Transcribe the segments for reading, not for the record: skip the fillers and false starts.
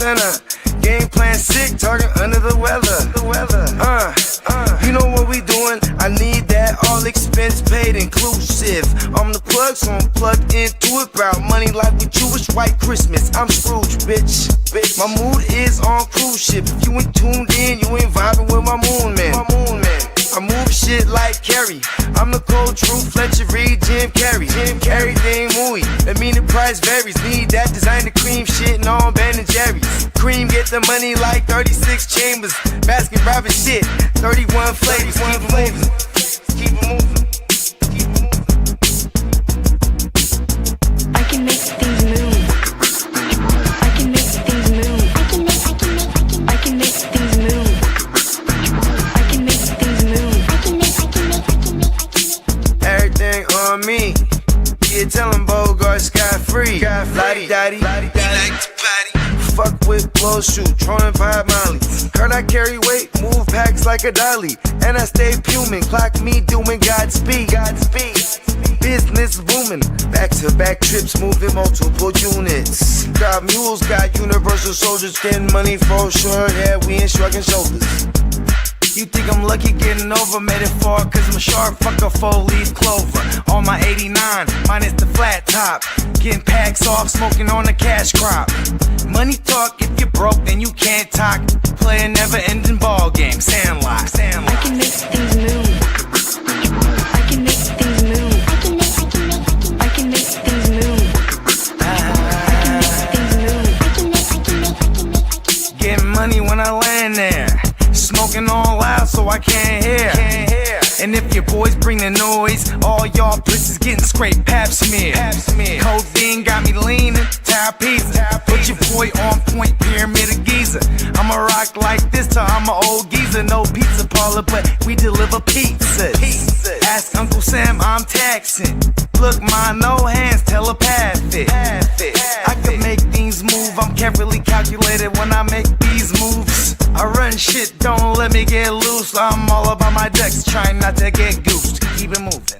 center. Game plan sick, target under the weather. You know what we doing? I need that all expense paid inclusive. I'm the plug, so I'm plugged into it. About money like with Jewish white Christmas. I'm Scrooge, bitch. My mood is on cruise ship. If you ain't tuned in, you ain't vibing with my moon man. I move shit like Kerry. I'm the cold truth, Fletcher Reed, Jim Carrey. Everything mooey, that mean the price varies. Need that designer cream shit and all Ben and Jerry's. Cream get the money like 36 chambers. Baskin Robbins shit, 31 flavors. Keep it moving. I can make things move. I can make things move. I can make things move. I can make things move. Everything on me. Yeah, tell him Bogart scot-free. Lottie-dottie. Fuck with blow shoot, trolling 5 Molly. Heard I carry weight, move packs like a dolly. And I stay fuming, clock me doing Godspeed. Business booming, back-to-back trips, moving multiple units. Got mules, got universal soldiers, getting money for sure. Yeah, we ain't shrugging shoulders. You think I'm lucky getting over, made it far, cause I'm sharp, fuck a 4-leaf clover. On my 89, minus the flat top. Getting packs off, smoking on the cash crop. Money talk, if you're broke, then you can't talk. Play a never-ending ball game, Sandlot. I can make things move. I can make things move. I can make things move. I can make things move. Getting money when I land there. Smoking all loud so I can't hear. And if your boys bring the noise, all y'all pussies getting scraped pap smear. Codeine got me leaning, pizza. Put your boy on point, pyramid of Giza. I'ma rock like this till I'm an old geezer. No pizza parlor, but we deliver pizzas. Ask Uncle Sam, I'm taxing. Look, my no hands telepathic. I can make things move, I'm carefully calculated when I make these moves. I run shit, don't let me get loose. I'm all about my decks, trying not to get goosed. Keep it moving.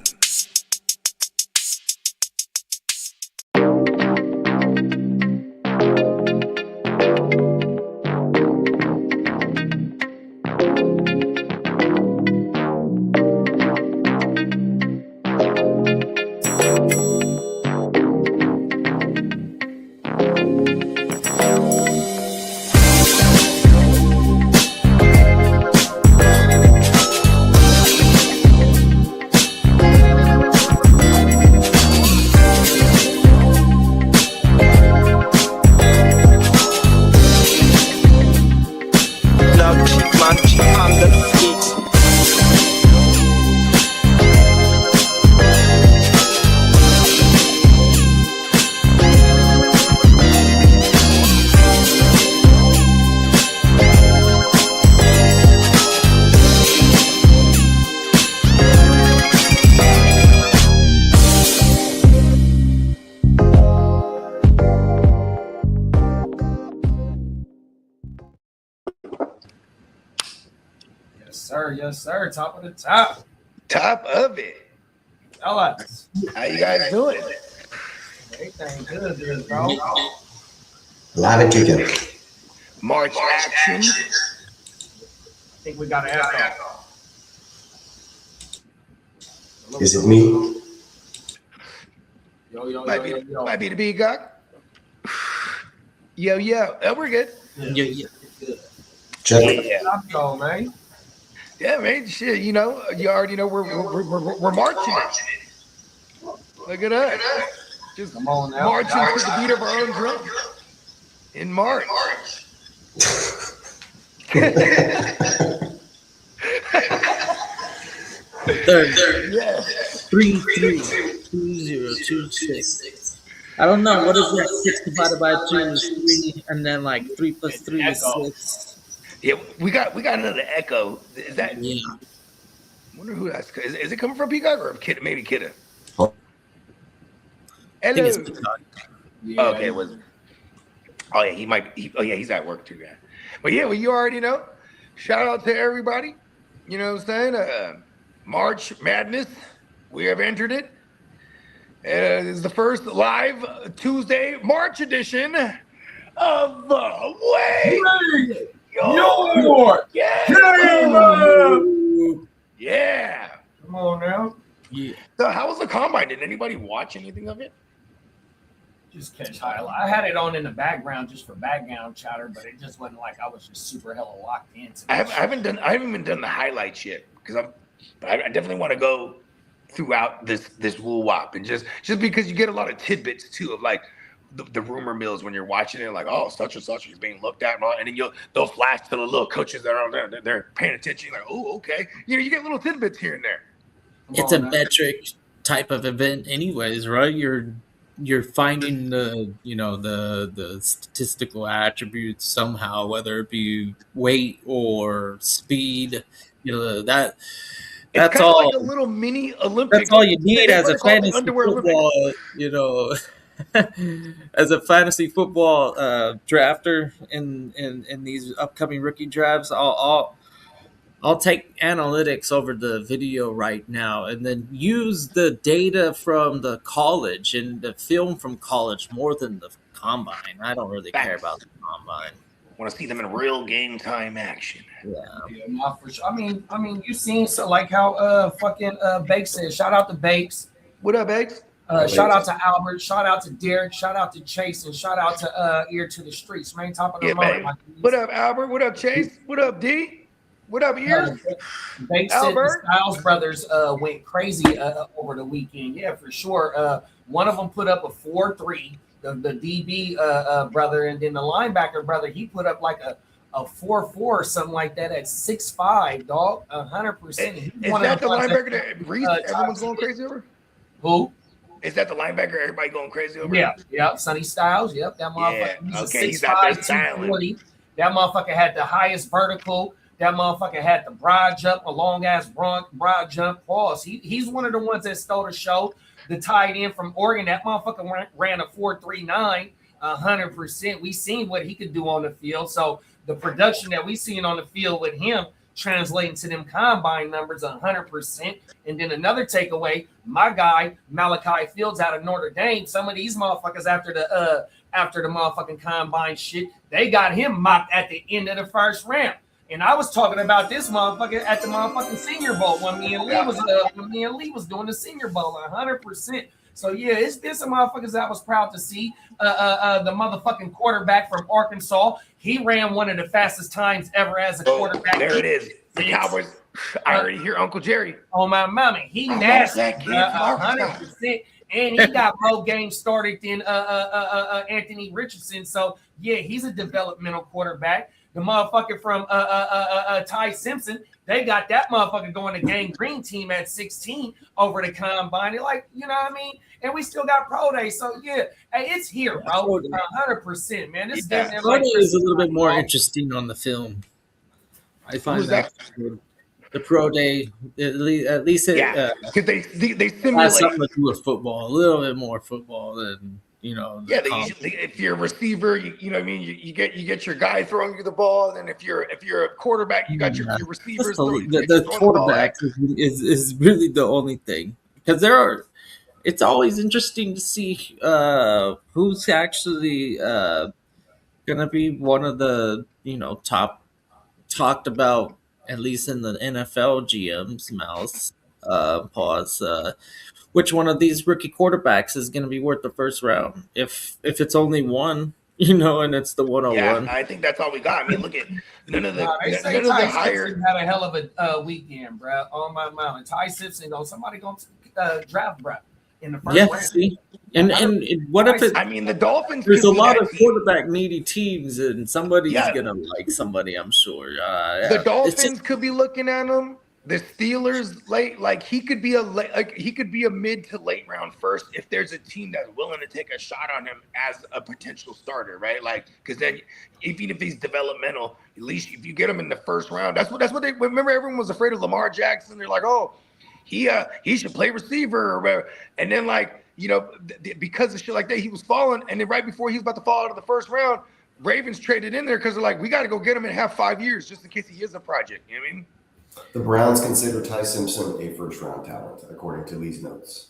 Yes, sir. Top of the top. Top of it. Tell us. How you guys doing? Everything good, bro. A lot of kicking. March action. I think we got an echo. Is it me? Might be the Peacock. Yo. Oh, we're good. Yeah. Check. Yeah. Go, man. Yeah, man. Shit, you already know we're marching. Look at us. Just Come on now. marching to the beat of our own drum in March. Third. Yeah. 332026. I don't know. What is that? 6 divided by 2 is 3, and then like 3 plus 3 is 6. Yeah, we got another echo. Is that? Yeah. I wonder who that's. Is it coming from Peacock or maybe Kidda? Oh. I think it's Hello. Peacock. Yeah. Okay, it was. Oh yeah, he might. He's at work too, guys. But yeah, well, you already know. Shout out to everybody. You know what I'm saying? March Madness. We have entered it. This is the first live Tuesday March edition of the way. Your Yeah. Gamer! Yeah. Come on now. Yeah. So how was the combine? Did anybody watch anything of it? Just catch highlight. I had it on in the background just for background chatter, but it just wasn't like I was just super hella locked into it. I haven't even done the highlights yet because I definitely want to go throughout this woo wop and just because you get a lot of tidbits too of like the rumor mills when you're watching it, like, oh, such and such is being looked at, and all, and then they'll flash to the little coaches that are there, they're paying attention, like, oh, okay, you get little tidbits here and there. It's a metric type of event, anyways, right? You're finding the statistical attributes somehow, whether it be weight or speed. That's It's all. like a little mini Olympics. That's all you need as a fantasy underwear football. As a fantasy football drafter in these upcoming rookie drafts, I'll take analytics over the video right now and then use the data from the college and the film from college more than the combine. I don't really care about the combine. Want to see them in real game time action. Yeah, not for sure. I mean, you seen so like how fucking Bakes said. Shout out to Bakes. What up, Bakes? Shout out to Albert. Shout out to Derek. Shout out to Chase, and shout out to Ear to the Streets. Man, top of the morning. What up, Albert? What up, Chase? What up, D? What up, Ears? Bakes said the Styles brothers went crazy over the weekend. Yeah, for sure. One of them put up a 4-3. The DB brother, and then the linebacker brother, he put up like a 4-4 or something like that at 6'5", dog, 100%. Is that the linebacker that Reese, everyone's going crazy over? Who? Is that the linebacker everybody going crazy over? Yeah, Sonny Styles. Yep, that motherfucker. Yeah. Okay, he's out there styling. That motherfucker had the highest vertical. That motherfucker had the broad jump, a long ass broad jump. Pause. He's one of the ones that stole the show. The tight end from Oregon, that motherfucker ran a 4.39, 100%. We seen what he could do on the field. So the production that we seen on the field with him translating to them combine numbers 100%. And then another takeaway, my guy Malachi Fields out of Notre Dame. Some of these motherfuckers after the motherfucking combine shit, they got him mocked at the end of the first round. And I was talking about this motherfucker at the motherfucking Senior Bowl when me and Lee was doing the Senior Bowl 100%. So yeah, it's been some motherfuckers I was proud to see. The motherfucking quarterback from Arkansas, he ran one of the fastest times ever as a quarterback. There it is. The Cowboys. I already hear Uncle Jerry. Oh my mommy, he nasty 100%. And he got more games started than Anthony Richardson. So yeah, he's a developmental quarterback. The motherfucker from Ty Simpson, they got that motherfucker going to Gang Green team at 16 over the combine. Like, you know what I mean? And we still got pro day. So yeah, hey, it's here, bro. 100%, man. This pro day is a little bit more interesting on the film. I find that the pro day, at least it because they simulate has something to do with football, a little bit more football than. They usually, if you're a receiver, you know what I mean. You get your guy throwing you the ball, and then if you're a quarterback, you got your receivers. The quarterback is really the only thing because it's always interesting to see who's actually gonna be one of the top talked about, at least in the NFL GM's mouths. Which one of these rookie quarterbacks is going to be worth the first round? If it's only one, and it's the 101. Yeah, I think that's all we got. I mean, look at none of the higher had a hell of a weekend, bro. On my mind, Ty Simpson, somebody going to draft, bro, in the first round. See? And what if it? I mean, the Dolphins. There's a lot of quarterback needy teams, and somebody's going to like somebody. I'm sure. The Dolphins could be looking at them. The Steelers late, like he could be a mid to late round first if there's a team that's willing to take a shot on him as a potential starter, right? Like, because then even if he's developmental, at least if you get him in the first round, that's what they remember. Everyone was afraid of Lamar Jackson. They're like, oh, he should play receiver or whatever. And then because of shit like that, he was falling. And then right before he was about to fall out of the first round, Ravens traded in there because they're like, we got to go get him and have 5 years just in case he is a project. You know what I mean? The Browns consider Ty Simpson a first-round talent, according to Lee's notes.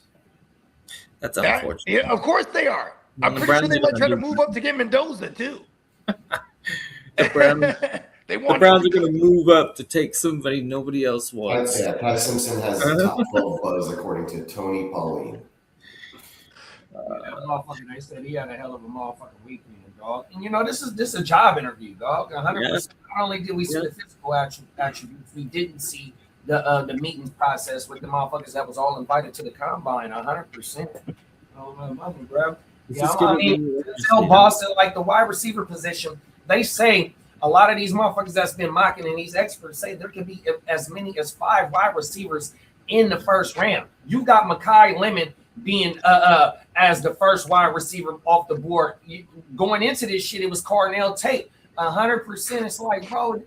That's unfortunate. Yeah, of course they are. I'm pretty sure they might try to move up to get Mendoza, too. The Browns, They the want Browns him are to going to move up to take somebody nobody else wants. Yeah, Ty Simpson has top 12 buzz according to Tony Pauline. Yeah, that motherfucker, they said he had a hell of a motherfucking weekend, dog. And this is a job interview, dog. 100%. Not only did we see the physical attributes, we didn't see the meeting process with the motherfuckers that was all invited to the combine. 100%. Bro. Yeah, I mean, tell Boston like the wide receiver position. They say a lot of these motherfuckers that's been mocking and these experts say there could be as many as 5 wide receivers in the first round. You got Mekhi Lemon being as the first wide receiver off the board. Going into this shit, it was Carnell Tate. 100%. It's like, bro,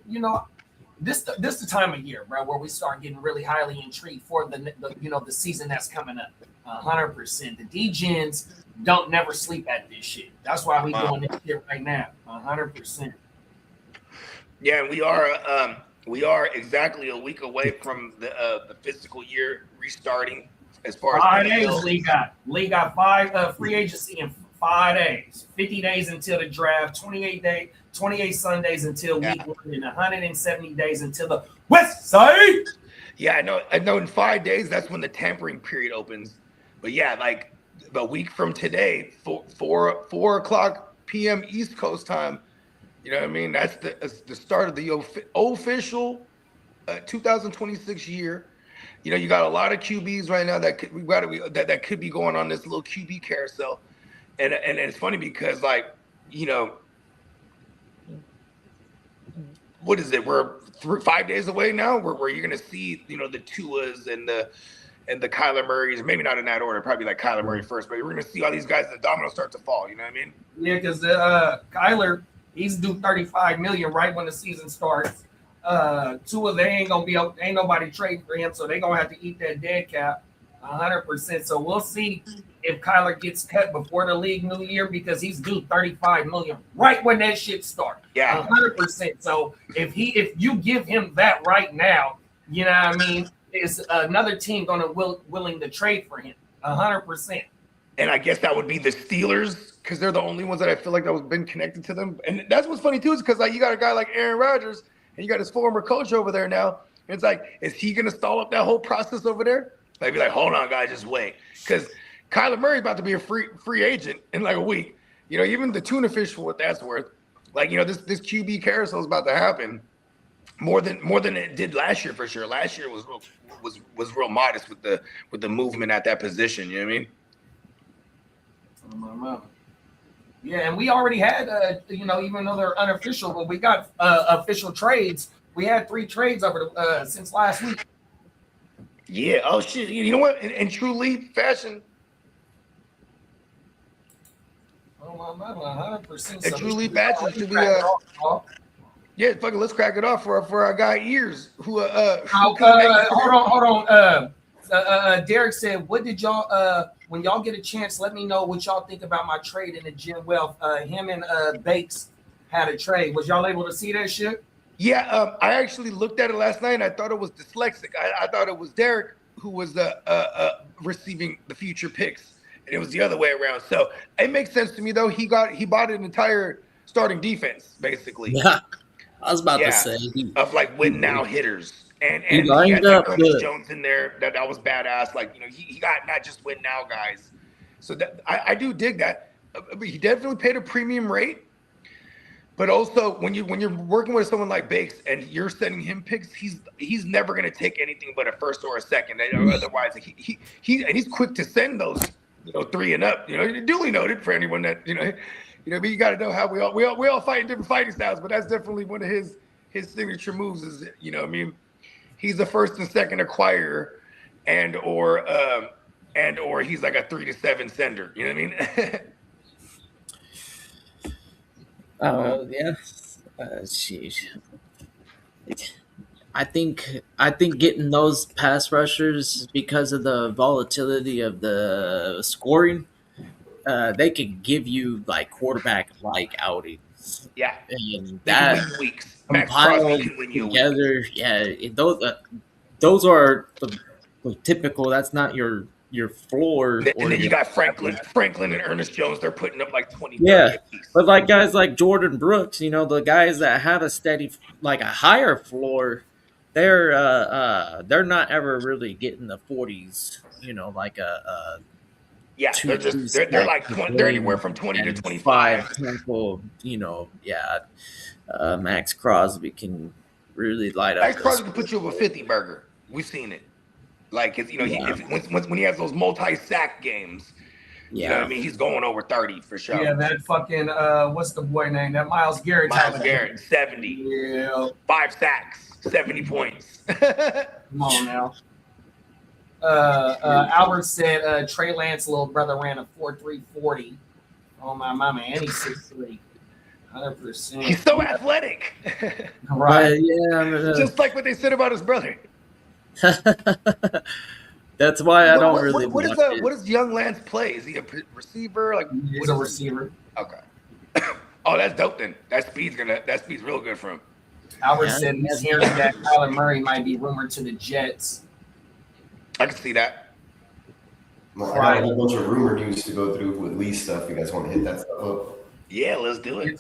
this the time of year, bro, where we start getting really highly intrigued for the season that's coming up. 100%. The D-gens don't never sleep at this shit. That's why we doing this shit right now. 100%. Yeah, and we are exactly a week away from the fiscal year restarting. As far as 5 days, Lee got 5 free agency in 5 days. 50 days until the draft. 28 Sundays until week 1, and 170 days until the West Side. Yeah, I know. In 5 days, that's when the tampering period opens. But yeah, like a week from today, 4 o'clock p.m. East Coast time. You know what I mean? That's the start of the official 2026 year. You got a lot of QBs right now that could be going on this little QB carousel, and it's funny because what is it? We're 5 days away now. Where you're gonna see the Tuas and the Kyler Murrays, maybe not in that order, probably like Kyler Murray first, but we're gonna see all these guys, the dominoes start to fall. You know what I mean? Yeah, because Kyler, he's due $35 million right when the season starts. Tua, ain't nobody trading for him, so they're gonna have to eat that dead cap 100%. So we'll see if Kyler gets cut before the league new year because he's due $35 million right when that shit starts. Yeah, 100%. So if you give him that right now, you know what I mean, is another team gonna willing to trade for him 100%. And I guess that would be the Steelers because they're the only ones that I feel like that was been connected to them. And that's what's funny too is because you got a guy like Aaron Rodgers. And you got his former coach over there now. It's like, is he going to stall up that whole process over there? Like, be like, hold on, guys, just wait. Because Kyler Murray's about to be a free agent in like a week. Even the tuna fish for what that's worth. Like, this QB carousel is about to happen more than it did last year for sure. Last year was real modest with the movement at that position. You know what I mean? Yeah, and we already had, even though they're unofficial, but we got official trades. We had 3 trades over since last week. Yeah. Oh shit. You know what? In true league fashion. 100%. In true league fashion, should we? Yeah, fucking let's crack it off for our guy Ears who hold on. Derek said, "What did y'all? When y'all get a chance, let me know what y'all think about my trade in the Jim Wealth. Him and Bakes had a trade. Was y'all able to see that shit?" Yeah, I actually looked at it last night and I thought it was dyslexic. I thought it was Derek who was receiving the future picks, and it was the other way around. So it makes sense to me though. He bought an entire starting defense basically. Yeah, I was about to say of like win now hitters. And he had up Curtis Jones in there that was badass. Like he got not just win now guys. So that I do dig that. He definitely paid a premium rate. But also when you're working with someone like Bakes and you're sending him picks, he's never gonna take anything but a first or a second. Otherwise, he's quick to send those 3 and up. Duly noted for anyone that but you got to know how we all fight in different fighting styles. But that's definitely one of his signature moves. Is he's a first and second acquirer, and or he's like a 3 to 7 sender. You know what I mean? Yeah. Sheesh. I think getting those pass rushers because of the volatility of the scoring, they can give you like quarterback like outings. Yeah, and that weeks. Compiled together, yeah. Those are the typical. That's not your your floor. And then you got Franklin and Ernest Jones. They're putting up like 20, 30 Yeah, apiece. but like guys like Jordan Brooks, the guys that have a steady, like a higher floor, they're not ever really getting the 40s. Like a Yeah, they're like 20, they're anywhere from 20 to 25. Temple, Max Crosby can really light up. Max Crosby can put you up a 50 burger. We've seen it. Like, when he has those multi-sack games, you know what I mean? He's going over 30 for sure. Yeah, that fucking, what's the boy name? That Myles Garrett. 70. Yeah. 5 sacks, 70 points. Come on now. Albert said Trey Lance's little brother ran a 4.340. Oh, my mama. And he's 6'3". 100%. He's so athletic. Right. Yeah. Just like what they said about his brother. That's why I don't really. What does young Lance play? Is he a receiver? Like, He's a receiver. Okay. Oh, that's dope. Then that speed's real good for him. Albert said he's hearing that Kyler Murray might be rumored to the Jets. I can see that. Well, I got a whole bunch of rumor news to go through with Lee stuff. You guys want to hit that stuff up? Yeah, let's do it.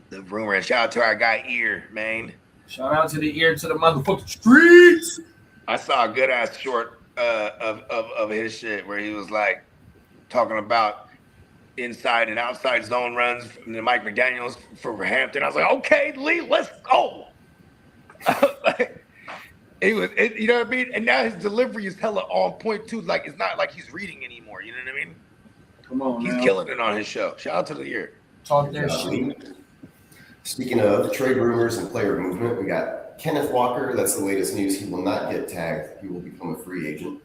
The rumor, and shout out to our guy Ear, man. Shout out to the Ear to the motherfucking streets. I saw a good ass short of his shit where he was like talking about inside and outside zone runs from the Mike McDaniels for Hampton. I was like, okay, Lee, let's go. Like, you know what I mean? And now his delivery is hella on point too. Like, it's not like he's reading anymore. You know what I mean? Come on, he's killing it on his show. Shout out to the Ear. Talk their shit. Speaking of trade rumors and player movement, we got Kenneth Walker. That's the latest news. He will not get tagged. He will become a free agent.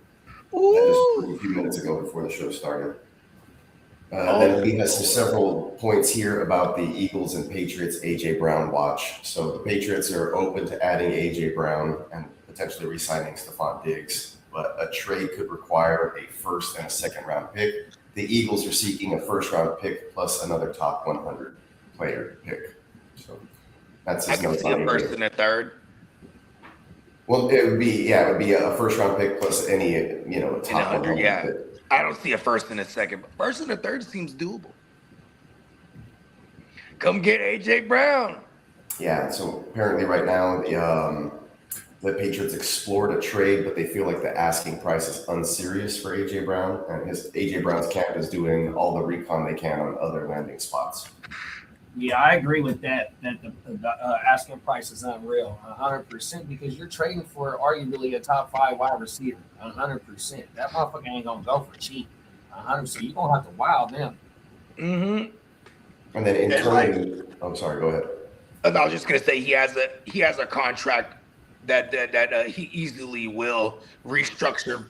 That just a few minutes ago before the show started. Then he has several points here about the Eagles and Patriots A.J. Brown watch. So the Patriots are open to adding A.J. Brown and potentially re-signing Stephon Diggs, but a trade could require a first and a second round pick. The Eagles are seeking a first round pick plus another top 100 player pick. So that's his I can see a first and a third. Well, it would be a first round pick plus any top 100. Yeah. Pick. I don't see a first and a second, but first and a third seems doable. Come get AJ Brown. Yeah, so apparently right now the Patriots explored a trade, but they feel like the asking price is unserious for AJ Brown, and AJ Brown's camp is doing all the recon they can on other landing spots. Yeah, I agree with that. That the asking price is unreal, 100%, because you're trading for arguably a top 5 wide receiver, 100%. That motherfucker ain't gonna go for cheap, 100%. You're gonna have to wow them. Mm-hmm. And then internally, I'm sorry, go ahead. I was just gonna say he has a contract that he easily will restructure,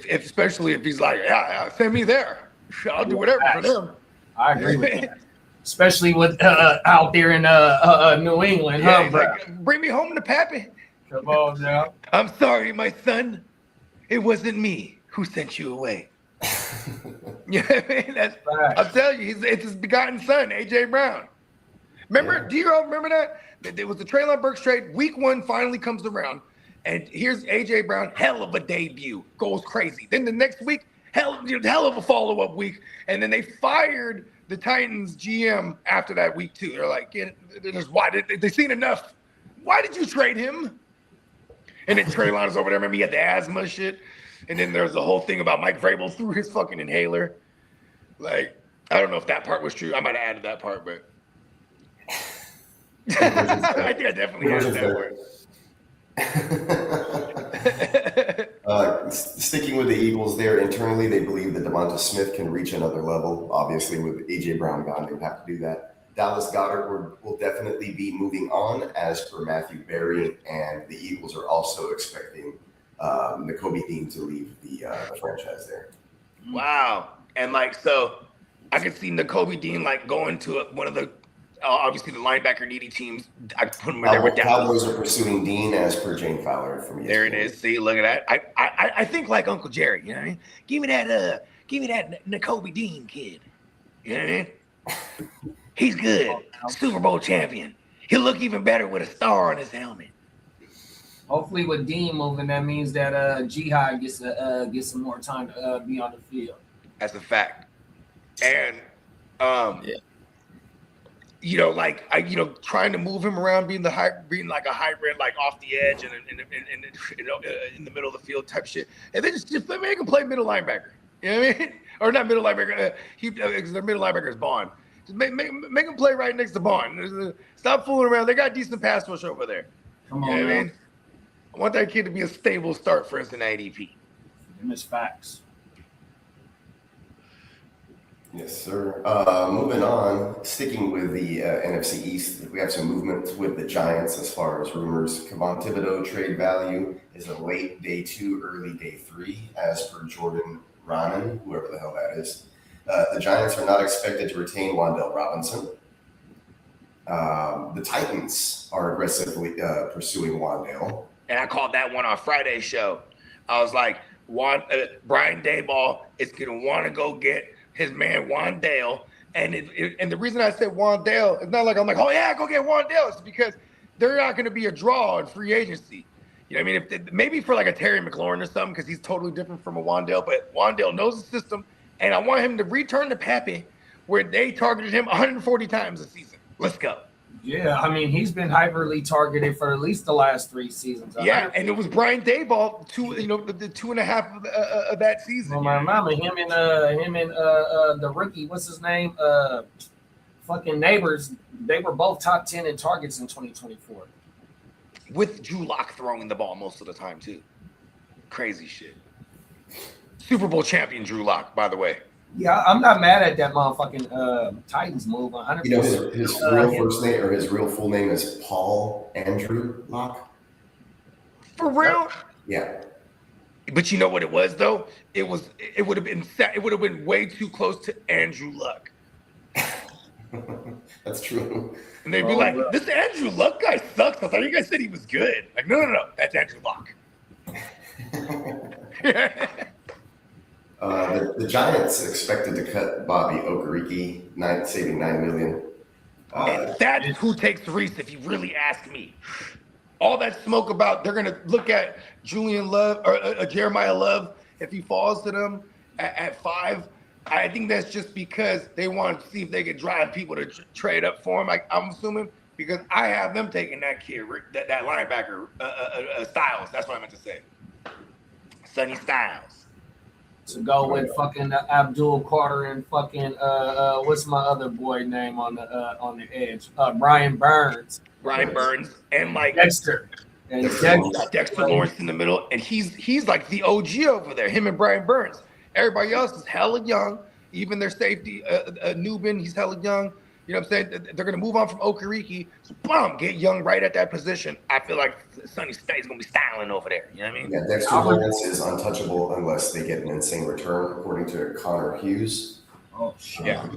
especially if he's like, yeah, send me there, I'll do whatever for them. I agree with that. Especially with out there in New England, yeah, bro? Like, bring me home to Pappy. Come on now. I'm sorry, my son. It wasn't me who sent you away. You know what I mean? I'll tell you, it's his begotten son, AJ Brown. Remember? Yeah. Do you all remember that? There was the Treylon Burks trade. Week 1 finally comes around, and here's AJ Brown, hell of a debut, goes crazy. Then the next week, hell of a follow-up week, and then they fired the Titans GM after that week 2. They're like, why did they seen enough? Why did you trade him? And then Treylon is over there. Remember, he had the asthma shit. And then there's the whole thing about Mike Vrabel threw his fucking inhaler. Like, I don't know if that part was true. I might have added that part, but I think I definitely added that part. Sticking with the Eagles there, internally, they believe that Devonta Smith can reach another level. Obviously, with A.J. Brown gone, they would have to do that. Dallas Goedert will definitely be moving on, as per Matthew Berry, and the Eagles are also expecting Nakobe Dean to leave the franchise there. Wow. And so I could see Nakobe Dean going to one of the obviously the linebacker needy teams. I put him there with Dallas. Cowboys are pursuing Dean, as per Jane Fowler from ESPN. There it is. See, look at that. I think like Uncle Jerry. You know what I mean? Give me Give me that N'Kobe Dean kid. You know what I mean? He's good. Super Bowl champion. He'll look even better with a star on his helmet. Hopefully, with Dean moving, that means that Jihad gets some more time to be on the field. That's a fact. And trying to move him around, being like a hybrid, like off the edge and in the middle of the field type shit, and then just make him play middle linebacker. You know what I mean? Or not middle linebacker. Because their middle linebacker is Bond. Just make him play right next to Bond. Stop fooling around. They got decent pass rush over there. Come on, you know what man. I mean? I want that kid to be a stable start for us in IDP. Miss facts. Yes, sir. Moving on, sticking with the NFC East, we have some movement with the Giants as far as rumors. Kevon Thibodeau trade value is a late day 2, early day 3, as per Jordan Ronan, whoever the hell that is. The Giants are not expected to retain Wan'Dale Robinson. The Titans are aggressively pursuing Wan'Dale. And I called that one on Friday's show. I was like, Brian Daboll is going to want to go get his man Wan'Dale. And the reason I said Wan'Dale, it's not like I'm like, oh, yeah, go get Wan'Dale. It's because they're not going to be a draw in free agency. You know what I mean? Maybe for like a Terry McLaurin or something, because he's totally different from a Wan'Dale. But Wan'Dale knows the system. And I want him to return to Pappy, where they targeted him 140 times a season. Let's go. Yeah, I mean, he's been hyperly targeted for at least the last 3 seasons. Yeah, and it was Brian Daboll, the 2.5 of that season. Well, I remember him and the rookie, what's his name? Fucking Neighbors. They were both top 10 in targets in 2024. With Drew Lock throwing the ball most of the time, too. Crazy shit. Super Bowl champion Drew Lock, by the way. Yeah, I'm not mad at that motherfucking Titans move. 100%. You know, his real first name or his real full name is Paul Andrew Locke. For real? Yeah. But you know what it was though? It would have been way too close to Andrew Luck. That's true. And they'd be like, this Andrew Luck guy sucks. I thought you guys said he was good. Like, no, that's Andrew Luck. The Giants expected to cut Bobby Okereke, saving $9 million. And that's who takes Reese, if you really ask me. All that smoke about they're going to look at Julian Love or Jeremiah Love if he falls to them at 5. I think that's just because they want to see if they can drive people to trade up for him. I'm assuming because I have them taking that kid, that linebacker, Styles. That's what I meant to say. Sonny Styles. To go with fucking Abdul Carter and fucking what's my other boy name on the edge? Brian Burns. Brian Burns and like Dexter. And Dexter Lawrence in the middle, and he's like the OG over there. Him and Brian Burns. Everybody else is hella young. Even their safety, Newbin, he's hella young. You know what I'm saying? They're gonna move on from Okereke. So boom, get young right at that position. I feel like Sonny State's gonna be styling over there. You know what I mean? Yeah, Dexter Lawrence is untouchable unless they get an insane return, according to Connor Hughes. Oh shit. Yeah.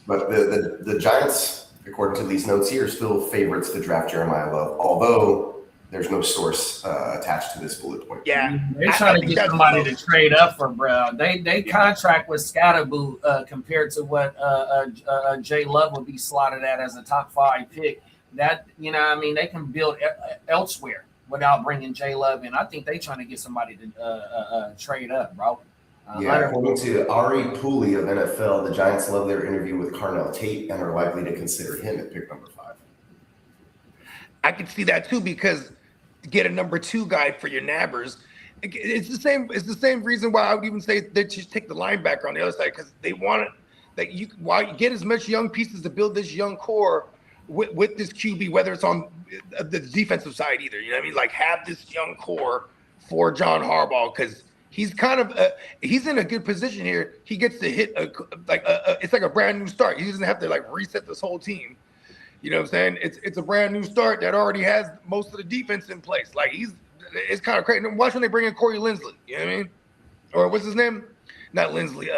But the Giants, according to these notes here, are still favorites to draft Jeremiah Love, although there's no source attached to this bullet point. Yeah. They're trying to get somebody to trade up for Brown. They contract with Scatterboo compared to what Jay Love would be slotted at as a top 5 pick. That, you know, I mean, they can build elsewhere without bringing Jay Love in. I think they're trying to get somebody to trade up, bro. Yeah, according to Ari Pooley of NFL, the Giants love their interview with Carnell Tate and are likely to consider him at pick number 5. I could see that too, because get a number 2 guy for your nabbers. It's the same. It's the same reason why I would even say they just take the linebacker on the other side, because they want it. That you while you get as much young pieces to build this young core with this QB, whether it's on the defensive side either. You know what I mean? Like have this young core for John Harbaugh, because he's kind of he's in a good position here. He gets to hit it's like a brand new start. He doesn't have to like reset this whole team. You know what I'm saying? It's a brand new start that already has most of the defense in place. Like it's kind of crazy. Watch when they bring in Corey Linsley. You know what I mean? Or what's his name? not Lindsley,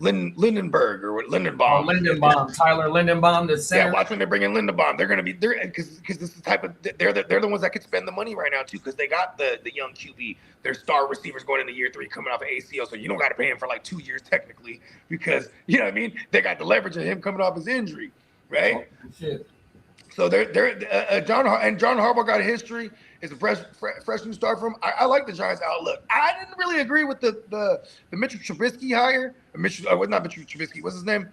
Lindenberg or Oh, Lindenbaum. Lindenbaum, Tyler Lindenbaum, the center. Yeah, watch when they bring in Lindenbaum. They're going to be there because this is the type of they're the ones that could spend the money right now too because they got the young QB. Their star receivers going into year 3 coming off of ACL, so you don't got to pay him for like 2 years technically because you know what I mean. They got the leverage of him coming off his injury, right? Oh, shit. So John Harbaugh got a history. It's a fresh new start from. I like the Giants' outlook. I didn't really agree with the Mitchell Trubisky hire. Not Mitchell Trubisky. What's his name?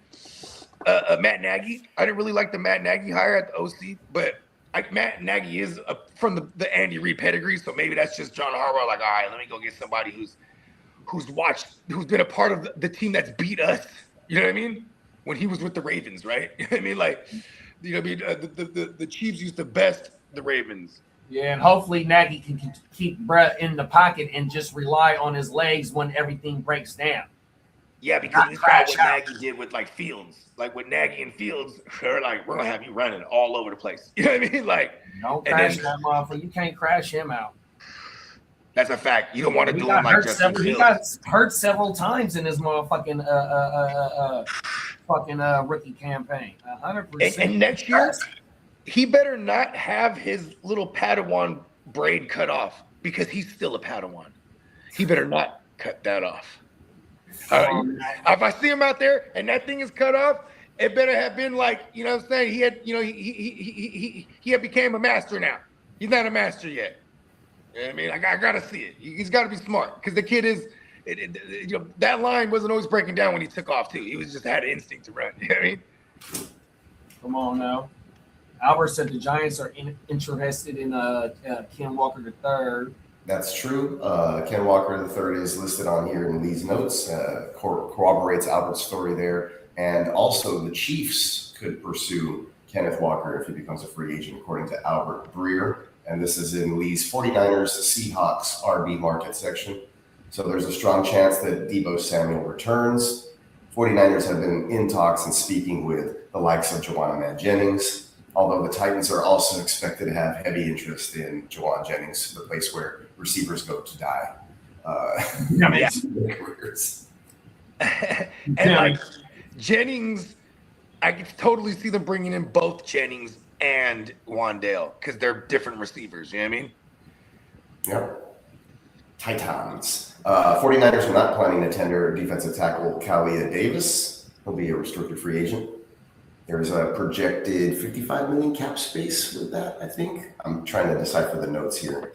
Matt Nagy. I didn't really like the Matt Nagy hire at the OC, but Matt Nagy is from the Andy Reid pedigree, so maybe that's just John Harbaugh. Like, all right, let me go get somebody who's been a part of the team that's beat us. You know what I mean? When he was with the Ravens, right? You know what I mean? Like, you know what I mean? The Chiefs used to best the Ravens. Yeah, and hopefully Nagy can keep Brett in the pocket and just rely on his legs when everything breaks down. Yeah, because we saw what Nagy did with like Fields. Like with Nagy and Fields, they're like, we're gonna have you running all over the place. You know what I mean? Like, don't crash that motherfucker. You can't crash him out. That's a fact. You don't want to do him like Justin Fields. He got hurt several times in his motherfucking rookie campaign. 100%. And next year, he better not have his little Padawan braid cut off because he's still a Padawan. He better not cut that off. If I see him out there and that thing is cut off, it better have been like, you know what I'm saying? He had, you know, he had became a master now. He's not a master yet. You know what I mean? I got to see it. He's got to be smart because the kid is, you know, that line wasn't always breaking down when he took off too. He was just had an instinct to run. You know what I mean? Come on now. Albert said the Giants are interested in Ken Walker III. That's true. Ken Walker III is listed on here in Lee's notes, corroborates Albert's story there. And also the Chiefs could pursue Kenneth Walker if he becomes a free agent, according to Albert Breer. And this is in Lee's 49ers Seahawks RB market section. So there's a strong chance that Deebo Samuel returns. 49ers have been in talks and speaking with the likes of Juwan Jennings, although the Titans are also expected to have heavy interest in Juwan Jennings, the place where receivers go to die. And like Jennings, I could totally see them bringing in both Jennings and Wandale because they're different receivers. You know what I mean? Yep. Titans. 49ers are not planning to tender defensive tackle Kalia Davis. He'll be a restricted free agent. There's a projected $55 million cap space with that, I think. I'm trying to decipher the notes here.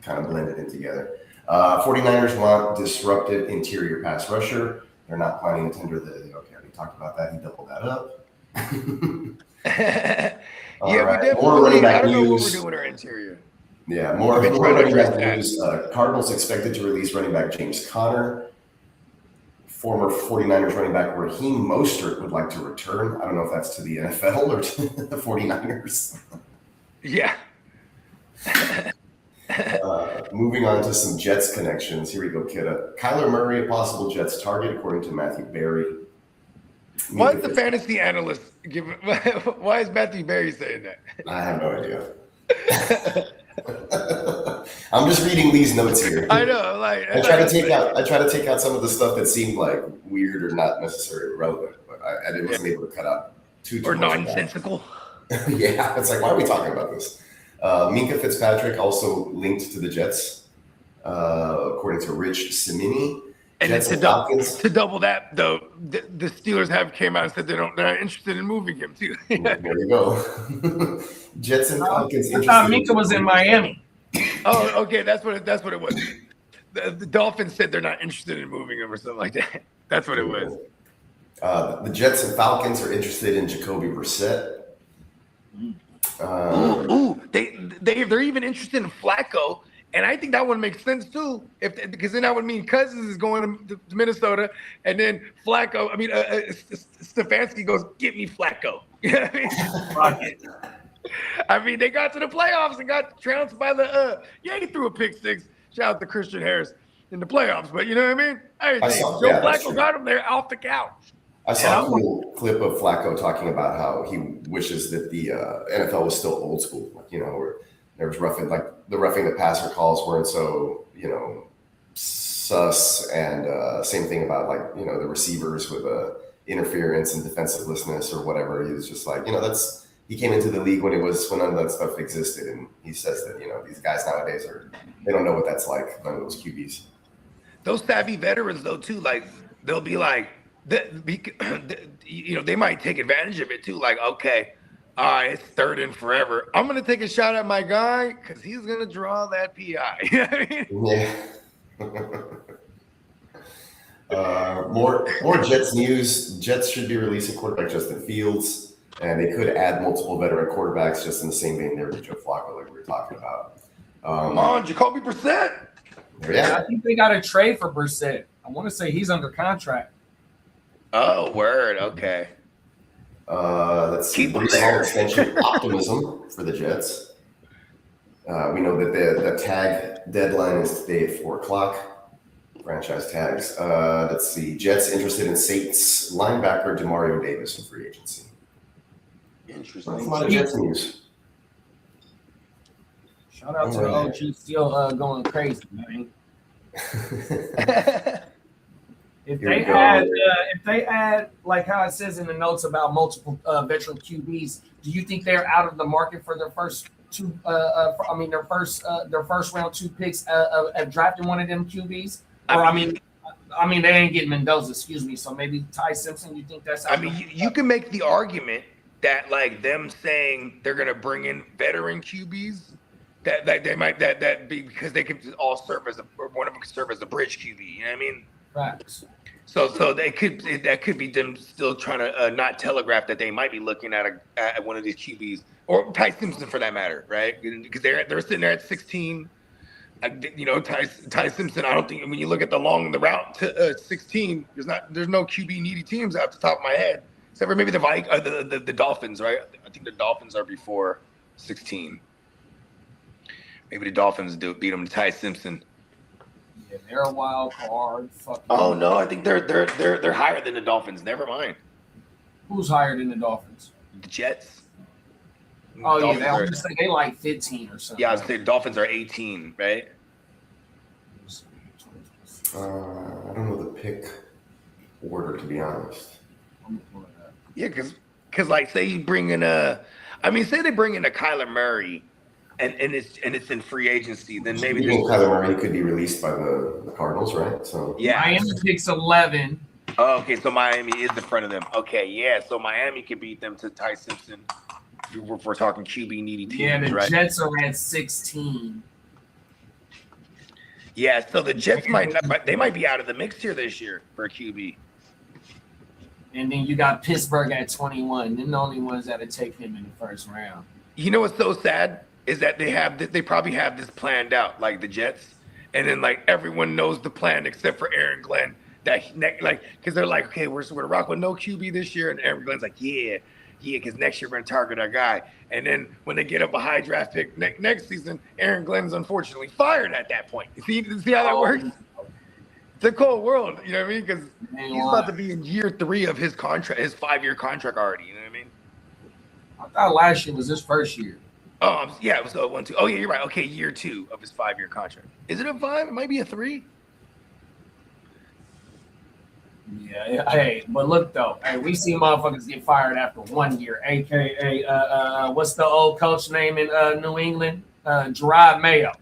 Kind of blended in together. 49ers want disruptive interior pass rusher. They're not planning to tender we talked about that. He doubled that up. Yeah, right. we definitely. More running back I don't know what news. we're doing our interior. Yeah, more running back news. Cardinals expected to release running back James Conner. Former 49ers running back Raheem Mostert would like to return. I don't know if that's to the NFL or to the 49ers. Yeah. Moving on to some Jets connections. Here we go, kidda. Kyler Murray, a possible Jets target, according to Matthew Berry. Why is the fantasy analyst giving? Why is Matthew Berry saying that? I have no idea. I'm just reading these notes here. I know, like I try to take out some of the stuff that seemed like weird or not necessarily relevant, but I wasn't able to cut out too or much nonsensical. Yeah, it's like, why are we talking about this? Minka Fitzpatrick also linked to the Jets, according to Rich Simini. And Jets then to double that, though, the Steelers have came out and said they're not interested in moving him too. There you go. Jets and Falcons. I thought Minka was in Miami. Oh, okay, that's what it was. The Dolphins said they're not interested in moving him or something like that. That's what it was. The Jets and Falcons are interested in Jacoby Brissett. They're even interested in Flacco, and I think that would make sense too. Because then that would mean Cousins is going to Minnesota, and then Flacco. I mean, Stefanski goes, "Get me Flacco." You know what I mean? I mean, they got to the playoffs and got trounced by the. Yeah, he threw a pick six. Shout out to Christian Harris in the playoffs, but you know what I mean? Joe Flacco got him there off the couch. I saw a cool clip of Flacco talking about how he wishes that the NFL was still old school, where there was roughing the passer calls weren't so sus, and same thing about like the receivers with interference and defensivelessness or whatever. He was just like he came into the league when none of that stuff existed, and he says that these guys nowadays they don't know what that's like. None of those QBs. Those savvy veterans though too, like they'll be like, they might take advantage of it too. Like, okay, all right, it's third and forever. I'm gonna take a shot at my guy because he's gonna draw that PI. You know what I mean? Yeah. More Jets news. Jets should be releasing quarterback Justin Fields, and they could add multiple veteran quarterbacks just in the same vein there with Joe Flacco, like we were talking about. Come on, Jacoby Brissett. Yeah. I think they got a trade for Brissett. I want to say he's under contract. Oh, word. Okay. Let's see. Small extension optimism for the Jets. We know that the tag deadline is today at 4:00. Franchise tags. Let's see. Jets interested in Saints linebacker Demario Davis in free agency. Interesting. That's a lot of Jets news. Shout out to the OG still going crazy, man. If they add like how it says in the notes about multiple veteran QBs, do you think they're out of the market for their first two? Their first round 2 picks of drafting one of them QBs? Or I mean, they ain't getting Mendoza. Excuse me. So maybe Ty Simpson. You think that's? You can make the argument that like them saying they're gonna bring in veteran QBs. That they might that be because they could all serve as one of them could serve as a bridge QB. You know what I mean? Facts. So that could be them still trying to not telegraph that they might be looking at one of these QBs or Ty Simpson for that matter, right? Because they're sitting there at 16. Ty Simpson. I don't think when you look at the route to 16, there's no QB needy teams off the top of my head, except for maybe the Dolphins, right? I think the Dolphins are before 16. Maybe the Dolphins beat them to Ty Simpson. Yeah, they're a wild card. Oh no, I think they're higher than the Dolphins. Never mind. Who's higher than the Dolphins? The Jets. Oh Dolphins they like 15 or something. Yeah, I was saying Dolphins are 18, right? I don't know the pick order, to be honest. Yeah, because like say you bring in say they bring in a Kyler Murray. And it's in free agency, then maybe Kyler Murray could be released by the Cardinals, right? So yeah, Miami picks 11. Oh, okay, so Miami is in front of them. Okay, yeah, so Miami could beat them to Ty Simpson. If we're talking QB needy teams, yeah, the right? Jets are at 16. Yeah, so the Jets might be out of the mix here this year for a QB. And then you got Pittsburgh at 21. They're the only ones that'll take him in the first round. You know what's so sad? Is that they probably have this planned out, like the Jets, and then like everyone knows the plan except for Aaron Glenn. Because they're like, okay, we're gonna rock with no QB this year, and Aaron Glenn's like, yeah, because next year we're gonna target our guy. And then when they get up a high draft pick next season, Aaron Glenn's unfortunately fired at that point. See how that works? It's a cold world, you know what I mean? Because he's about to be in year 3 of his contract, his 5-year contract already. You know what I mean? I thought last year was his first year. Oh, yeah, it was 1-2. Oh, yeah, you're right. Okay, year 2 of his 5-year contract. Is it a 5? It might be a 3. Yeah. Hey, but look though. Hey, we see motherfuckers get fired after 1 year. AKA, what's the old coach name in New England? Gerard Mayo.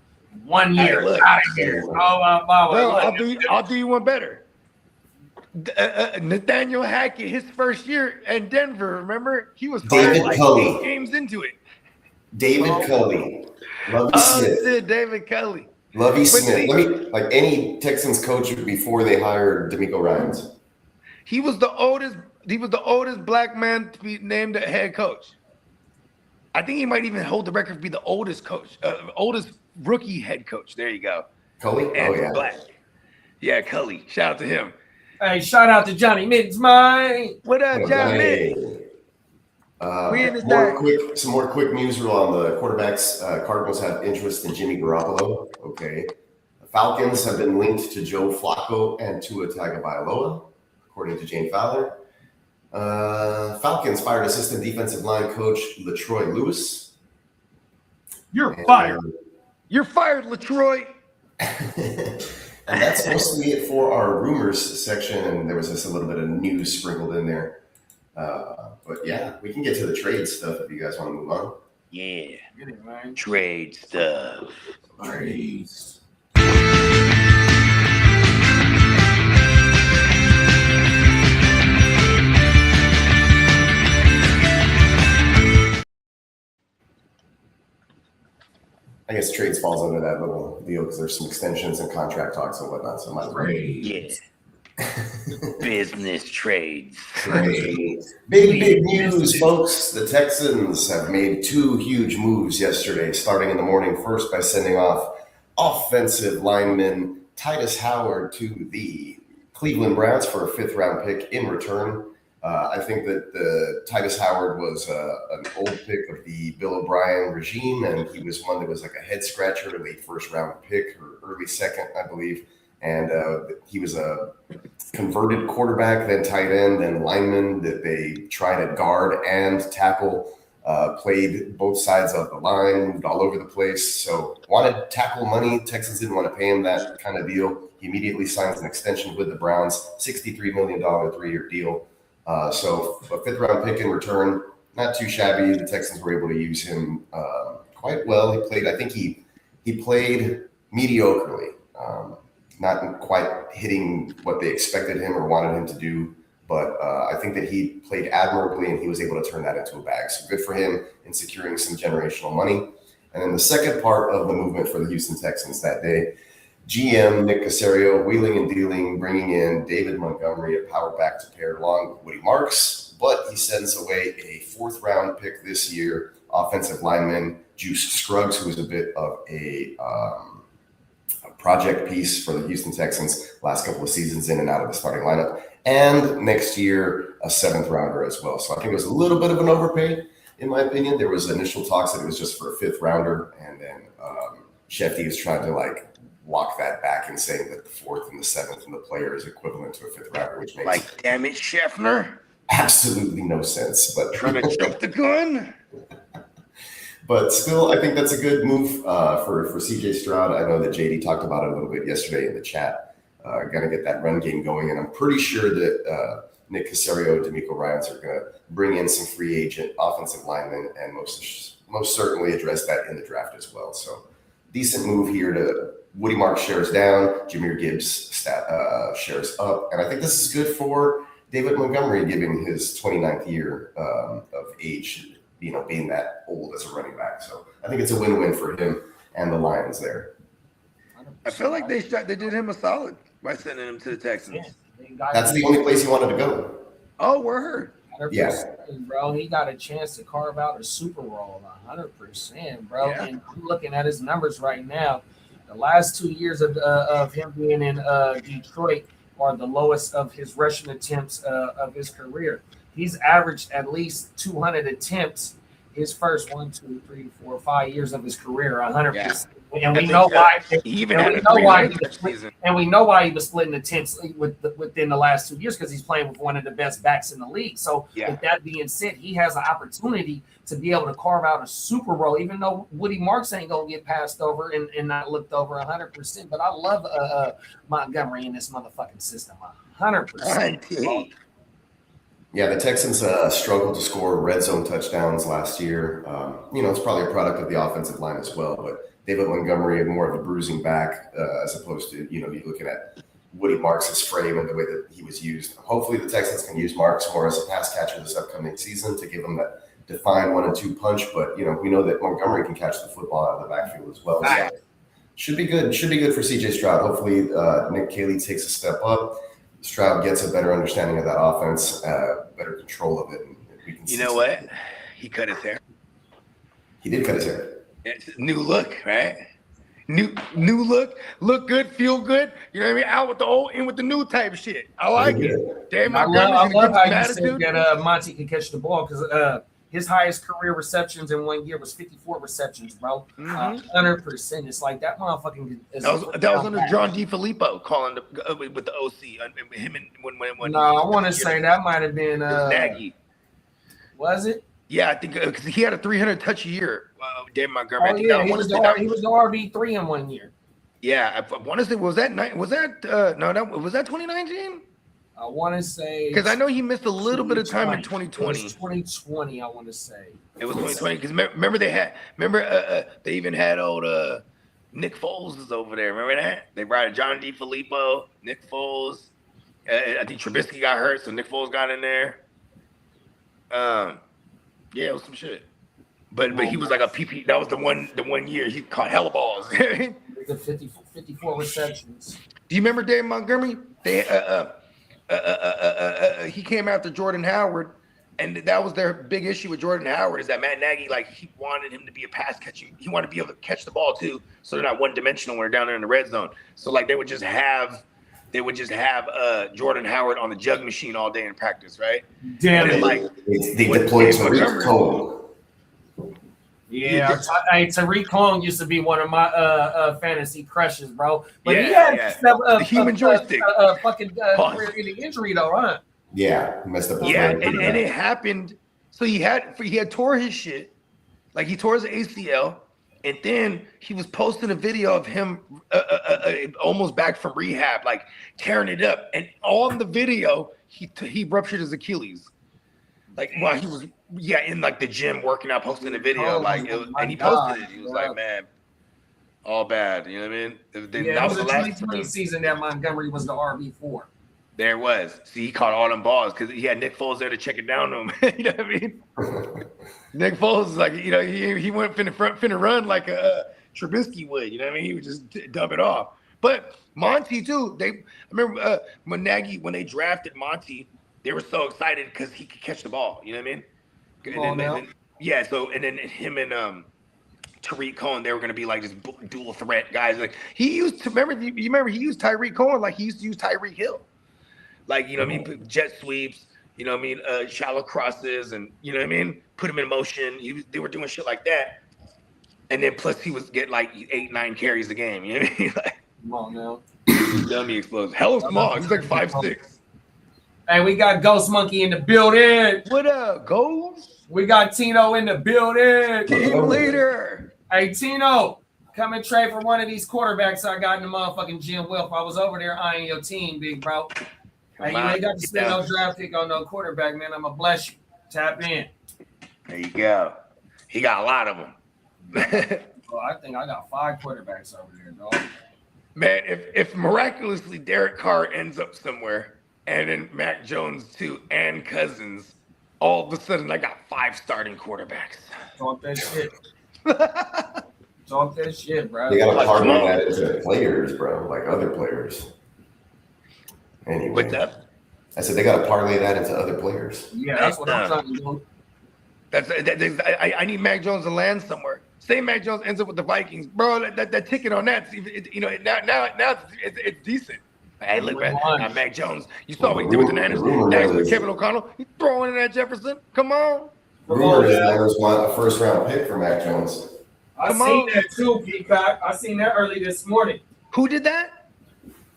1 year. Hey, out of here. I'll do you one better. Nathaniel Hackett, his first year in Denver. Remember, he was fired like 8 games into it. David Culley. Lovey Smith. David Culley. Lovey Smith. Like any Texans coach before they hired DeMeco Ryans. He was the oldest black man to be named a head coach. I think he might even hold the record to be the oldest rookie head coach. There you go. Culley? And black. Yeah, Culley. Shout out to him. Hey, shout out to Johnny Mittens, mine. What up, Johnny Mittens? Some more quick news on the quarterbacks. Cardinals have interest in Jimmy Garoppolo. Okay. The Falcons have been linked to Joe Flacco and Tua Tagovailoa, according to Jane Fowler. Falcons fired assistant defensive line coach LaTroy Lewis. You're fired. You're fired, LaTroy. And that's mostly it for our rumors section. And there was just a little bit of news sprinkled in there. But yeah, we can get to the trade stuff if you guys want to move on. Yeah. Get it, man. Trade stuff. Trades. I guess trades falls under that little deal because there's some extensions and contract talks and whatnot. So might as well. Yeah. Business trades. Big news, folks. The Texans have made 2 huge moves yesterday, starting in the morning. First, by sending off offensive lineman Titus Howard to the Cleveland Browns for a 5th-round pick in return. I think that the Titus Howard was an old pick of the Bill O'Brien regime, and he was one that was like a head-scratcher, late 1st-round pick or early 2nd, I believe. And he was a converted quarterback, then tight end, then lineman that they tried at guard and tackle, played both sides of the line, moved all over the place. So wanted tackle money. Texans didn't want to pay him that kind of deal. He immediately signs an extension with the Browns, $63 million 3-year deal. So a 5th-round pick in return, not too shabby. The Texans were able to use him quite well. He played, I think he played mediocrely. Not quite hitting what they expected him or wanted him to do, but I think that he played admirably and he was able to turn that into a bag. So good for him in securing some generational money. And then the second part of the movement for the Houston Texans that day, GM Nick Caserio wheeling and dealing, bringing in David Montgomery at power back to pair along with Woody Marks, but he sends away a 4th-round pick this year, offensive lineman Juice Scruggs, who was a bit of a project piece for the Houston Texans last couple of seasons in and out of the starting lineup. And next year, a 7th-rounder as well. So I think it was a little bit of an overpay, in my opinion. There was initial talks that it was just for a 5th-rounder. And then Shefty is trying to walk that back and saying that the 4th and the 7th and the player is equivalent to a 5th-rounder, which makes damn it, Scheffner. Absolutely no sense. But trying to jump the gun. But still, I think that's a good move for CJ Stroud. I know that JD talked about it a little bit yesterday in the chat. Got to get that run game going. And I'm pretty sure that Nick Caserio and D'Amico Ryans are going to bring in some free agent offensive linemen and most certainly address that in the draft as well. So decent move here to Woody Marks shares down, Jahmyr Gibbs shares up. And I think this is good for David Montgomery, given his 29th year of age, being that old as a running back. So I think it's a win-win for him and the Lions there. I feel like they did him a solid by sending him to the Texans. That's the only place he wanted to go. Oh, word. Yeah. Bro, he got a chance to carve out a Super Bowl, 100%, bro. Yeah. And I'm looking at his numbers right now. The last 2 years of him being in Detroit are the lowest of his rushing attempts of his career. He's averaged at least 200 attempts his first 1, 2, 3, 4, 5 years of his career, 100%. Yeah. And we know why. And we know why he was splitting attempts within the last 2 years, because he's playing with one of the best backs in the league. So with that being said, he has an opportunity to be able to carve out a Super Bowl, even though Woody Marks ain't gonna get passed over and not looked over 100%. But I love Montgomery in this motherfucking system, 100%. Yeah, the Texans struggled to score red zone touchdowns last year. It's probably a product of the offensive line as well. But David Montgomery, more of a bruising back, as opposed to, you're looking at Woody Marks' frame and the way that he was used. Hopefully the Texans can use Marks more as a pass catcher this upcoming season to give him that defined 1 and 2 punch. But, we know that Montgomery can catch the football out of the backfield as well. So should be good. Should be good for CJ Stroud. Hopefully Nick Caley takes a step up. Stroud gets a better understanding of that offense, better control of it. And we can what? He cut his hair. He did cut his hair. It's a new look, right? New look good, feel good. You know what I mean? Out with the old, in with the new type of shit. I like it. Damn, I love how you said that Monty can catch the ball, because his highest career receptions in 1 year was 54 receptions, bro. 100%. It's like that motherfucking. That was under John DeFilippo calling with the OC. Him and when no, I want to say that might have been Nagy. Was it? Yeah, I think because he had a 300 touch a year. David Montgomery. He was the RB3 in 1 year. Yeah, I want to say was that 2019? I want to say Because I know he missed a little bit of time in 2020. It was 2020, I want to say. It was 2020 because remember they even had old Nick Foles is over there. Remember that? They brought in John DeFilippo, Nick Foles. I think Trubisky got hurt, so Nick Foles got in there. Yeah, it was some shit. But he was like a PP. That was the one year he caught hella balls. The 54 receptions. Do you remember Dave Montgomery? They he came after Jordan Howard, and that was their big issue with Jordan Howard is that Matt Nagy, like, he wanted him to be a pass catching. He wanted to be able to catch the ball too, so they're not one dimensional when they're down there in the red zone. So like they would just have Jordan Howard on the jug machine all day in practice, right? Damn it! Like they deployed Tariq Cohen. Yeah, Tariq Cohen used to be one of my fantasy crushes, bro. But he had the human joystick. Fucking career-ending injury though, huh? Yeah, messed up. Yeah, and it happened. So he had tore his shit, like he tore his ACL, and then he was posting a video of him almost back from rehab, like tearing it up. And on the video, he ruptured his Achilles, like while he was in like the gym working out, posting the video, and he posted it. He was like, man, all bad. You know what I mean? That was the 2020 season that Montgomery was the RB4. There it was. See, he caught all them balls because he had Nick Foles there to check it down to him. You know what I mean? Nick Foles is like, you know, he went finna run like a Trubisky would. You know what I mean? He would just dump it off. But Monty too. I remember when they drafted Monty, they were so excited because he could catch the ball. You know what I mean? And then him and Tariq Cohen, they were gonna be like just dual threat guys. Like he used to remember he used Tariq Cohen like he used to use Tyreek Hill. Like, you know what I mean? Jet sweeps, you know what I mean? Shallow crosses, and you know what I mean? Put him in motion. They were doing shit like that. And then plus he was getting like 8-9 carries a game. You know what I mean? Like, come on now. Dummy explodes. Hella small. He's like 5'6". Hey, we got Ghost Monkey in the building. What up, Ghost? We got Tino in the building. Team leader. Hey, Tino, come and trade for one of these quarterbacks I got in the motherfucking gym with. I was over there eyeing your team, big bro. Hey, you ain't got to spend no draft pick on no quarterback, man. I'm going to bless you. Tap in. There you go. He got a lot of them. Well, I think I got 5 quarterbacks over there, dog. Man, if miraculously Derek Carr ends up somewhere, and then Mac Jones too, and Cousins, all of a sudden I got 5 starting quarterbacks. Talk that shit. Talk that shit, bro. They got to parlay that into players, bro, like other players. Anyway, What's up? I said they got to parlay that into other players. Yeah, that's what I'm trying to do. I need Mac Jones to land somewhere. Say Mac Jones ends up with the Vikings, bro. That ticket on that, you know, now it's decent. Hey, look, man, Mac Jones. You saw what he did with the Niners. Next with Kevin O'Connell, he's throwing in that Jefferson. Come on. Rumor is Niners want a first-round pick for Mac Jones. I seen that too, Peacock. I seen that early this morning. Who did that?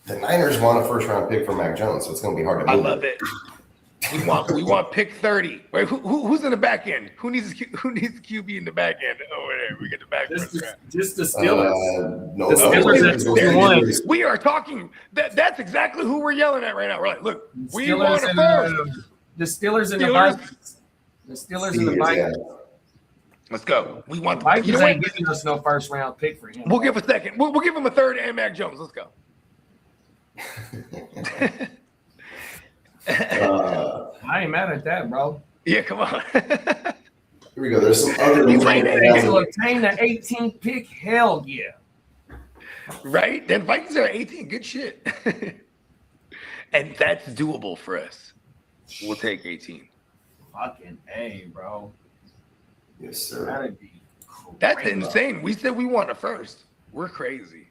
The Niners want a first-round pick for Mac Jones, so it's going to be hard to move. I love it. We want pick 30. Wait, who's in the back end? Who needs QB in the back end over there? We get the back end. Just the Steelers. No, the Steelers at 2-1. We are talking. That's exactly who we're yelling at right now. We're like, look, we want a first. The Steelers and the Vikings. The Steelers and the Vikings. Yeah. Let's go. We want the Vikings ain't giving us no first-round pick for him. We'll give a second. We'll give him a third and Mac Jones. Let's go. I ain't mad at that, bro. Yeah, come on. Here we go. There's some other to obtain the 18th pick. Hell yeah. Right? Then Vikings are 18. Good shit. And that's doable for us. We'll take 18. Fucking A, bro. Yes, sir. That'd be cool. That's insane. We said we want a first. We're crazy.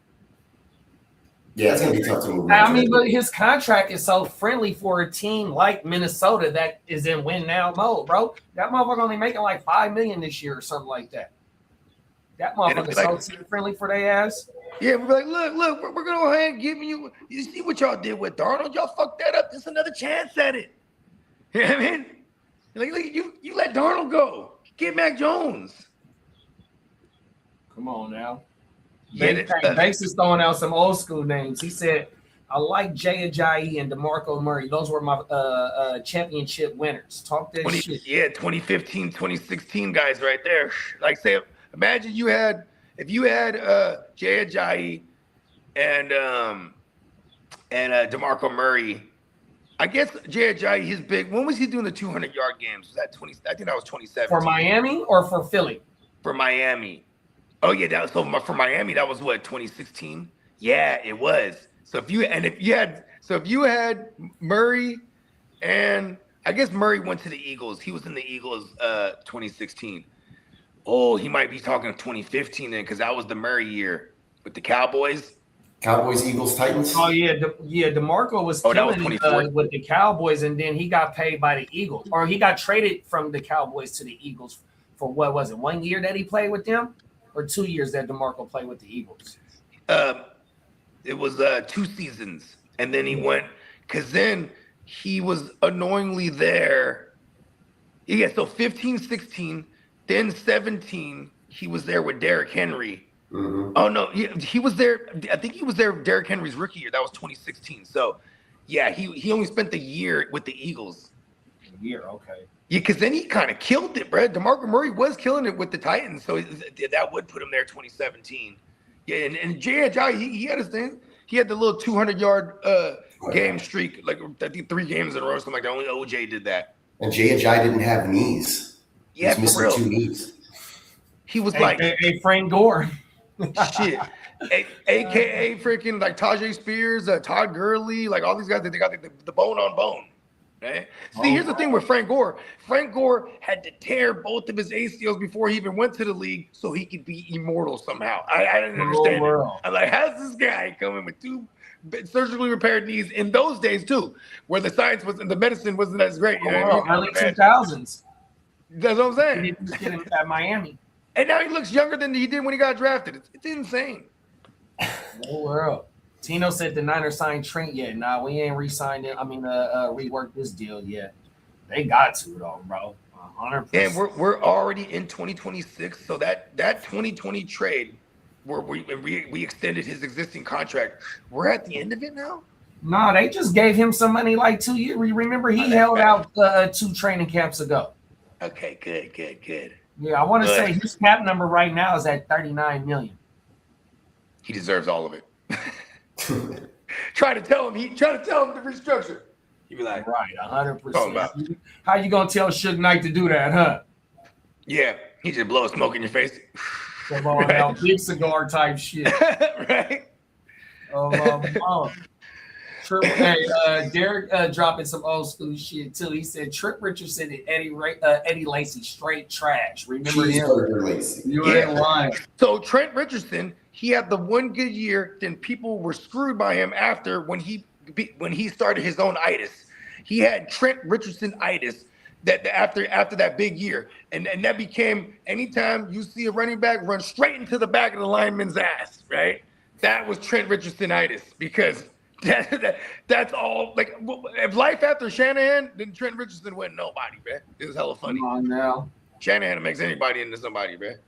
Yeah, it's gonna be tough to move. I mean, but his contract is so friendly for a team like Minnesota that is in win now mode, bro. That motherfucker only making like $5 million this year or something like that. That motherfucker like, so friendly for their ass. Yeah, we're like, look, we're gonna go ahead and give you. You see what y'all did with Darnold? Y'all fucked that up. There's another chance at it. You know what I mean? Like you let Darnold go. Get Mac Jones. Come on now. Banks is throwing out some old school names. He said, I like Jay Ajayi and DeMarco Murray. Those were my championship winners. Talk that shit. Yeah, 2015, 2016 guys right there. Like, say, imagine if you had Jay Ajayi and DeMarco Murray. I guess Jay Ajayi, his big. When was he doing the 200-yard games? Was that 20? I think that was 2017. For Miami or for Philly? For Miami. Oh yeah, for Miami, that was what, 2016? Yeah, it was. So if you had Murray, and I guess Murray went to the Eagles. He was in the Eagles 2016. Oh, he might be talking 2015 then, because that was the Murray year with the Cowboys. Cowboys, Eagles, Titans. Oh yeah, DeMarco was killing with the Cowboys, and then he got paid by the Eagles, or he got traded from the Cowboys to the Eagles for what was it? 1 year that he played with them, or 2 years that DeMarco played with the Eagles? It was 2 seasons, and then he went, because then he was annoyingly there. Yeah, so 15, 16, then 17, he was there with Derrick Henry. Mm-hmm. Oh no, he was there. I think he was there Derrick Henry's rookie year. That was 2016. So, yeah, he only spent the year with the Eagles. Okay. Yeah, because then he kind of killed it, bro. DeMarco Murray was killing it with the Titans, so that would put him there 2017. Yeah, and Jay Ajayi, he had his thing. He had the little 200-yard game streak, like I think 3 games in a row, something like that. Only OJ did that. And Jay Ajayi didn't have knees. Yeah, he was for real. missing 2 knees. He was Frank Gore. Shit. AKA freaking like Tajay Spears, Todd Gurley, like all these guys that they got the bone on bone. Right? See, here's the thing with Frank Gore. Frank Gore had to tear both of his ACLs before he even went to the league so he could be immortal somehow. I didn't understand it. I'm like, how's this guy coming with 2 surgically repaired knees in those days too, where the science was and the medicine wasn't as great? You know what I mean? Early 2000s. That's what I'm saying. He didn't get him at Miami. And now he looks younger than he did when he got drafted. It's insane. Oh, world. Tino said the Niners signed Trent yet. Nah, we ain't re-signed it. I mean, reworked this deal yet. They got to though, bro. 100%. And we're already in 2026. So that 2020 trade where we extended his existing contract. We're at the end of it now. No, they just gave him some money like 2 years. Remember, he held out 2 training camps ago. Okay, good. Yeah, I want to say his cap number right now is at $39 million. He deserves all of it. Try to tell him to restructure. He'd be like, right, 100%. How you gonna tell Suge Knight to do that, huh? Yeah, he just blow smoke in your face. Come on now, big cigar type shit. Right. Derek dropping some old school shit too. He said Trent Richardson and Eddie Lacy straight trash. Remember him? You ain't lying. So Trent Richardson, he had the one good year. Then people were screwed by him after when he started his own itis. He had Trent Richardson itis that after that big year, and that became anytime you see a running back run straight into the back of the lineman's ass, right? That was Trent Richardson itis because. That's all. Like, if life after Shanahan, then Trent Richardson wasn't nobody, man. It was hella funny. Come on now. Shanahan makes anybody into somebody, man.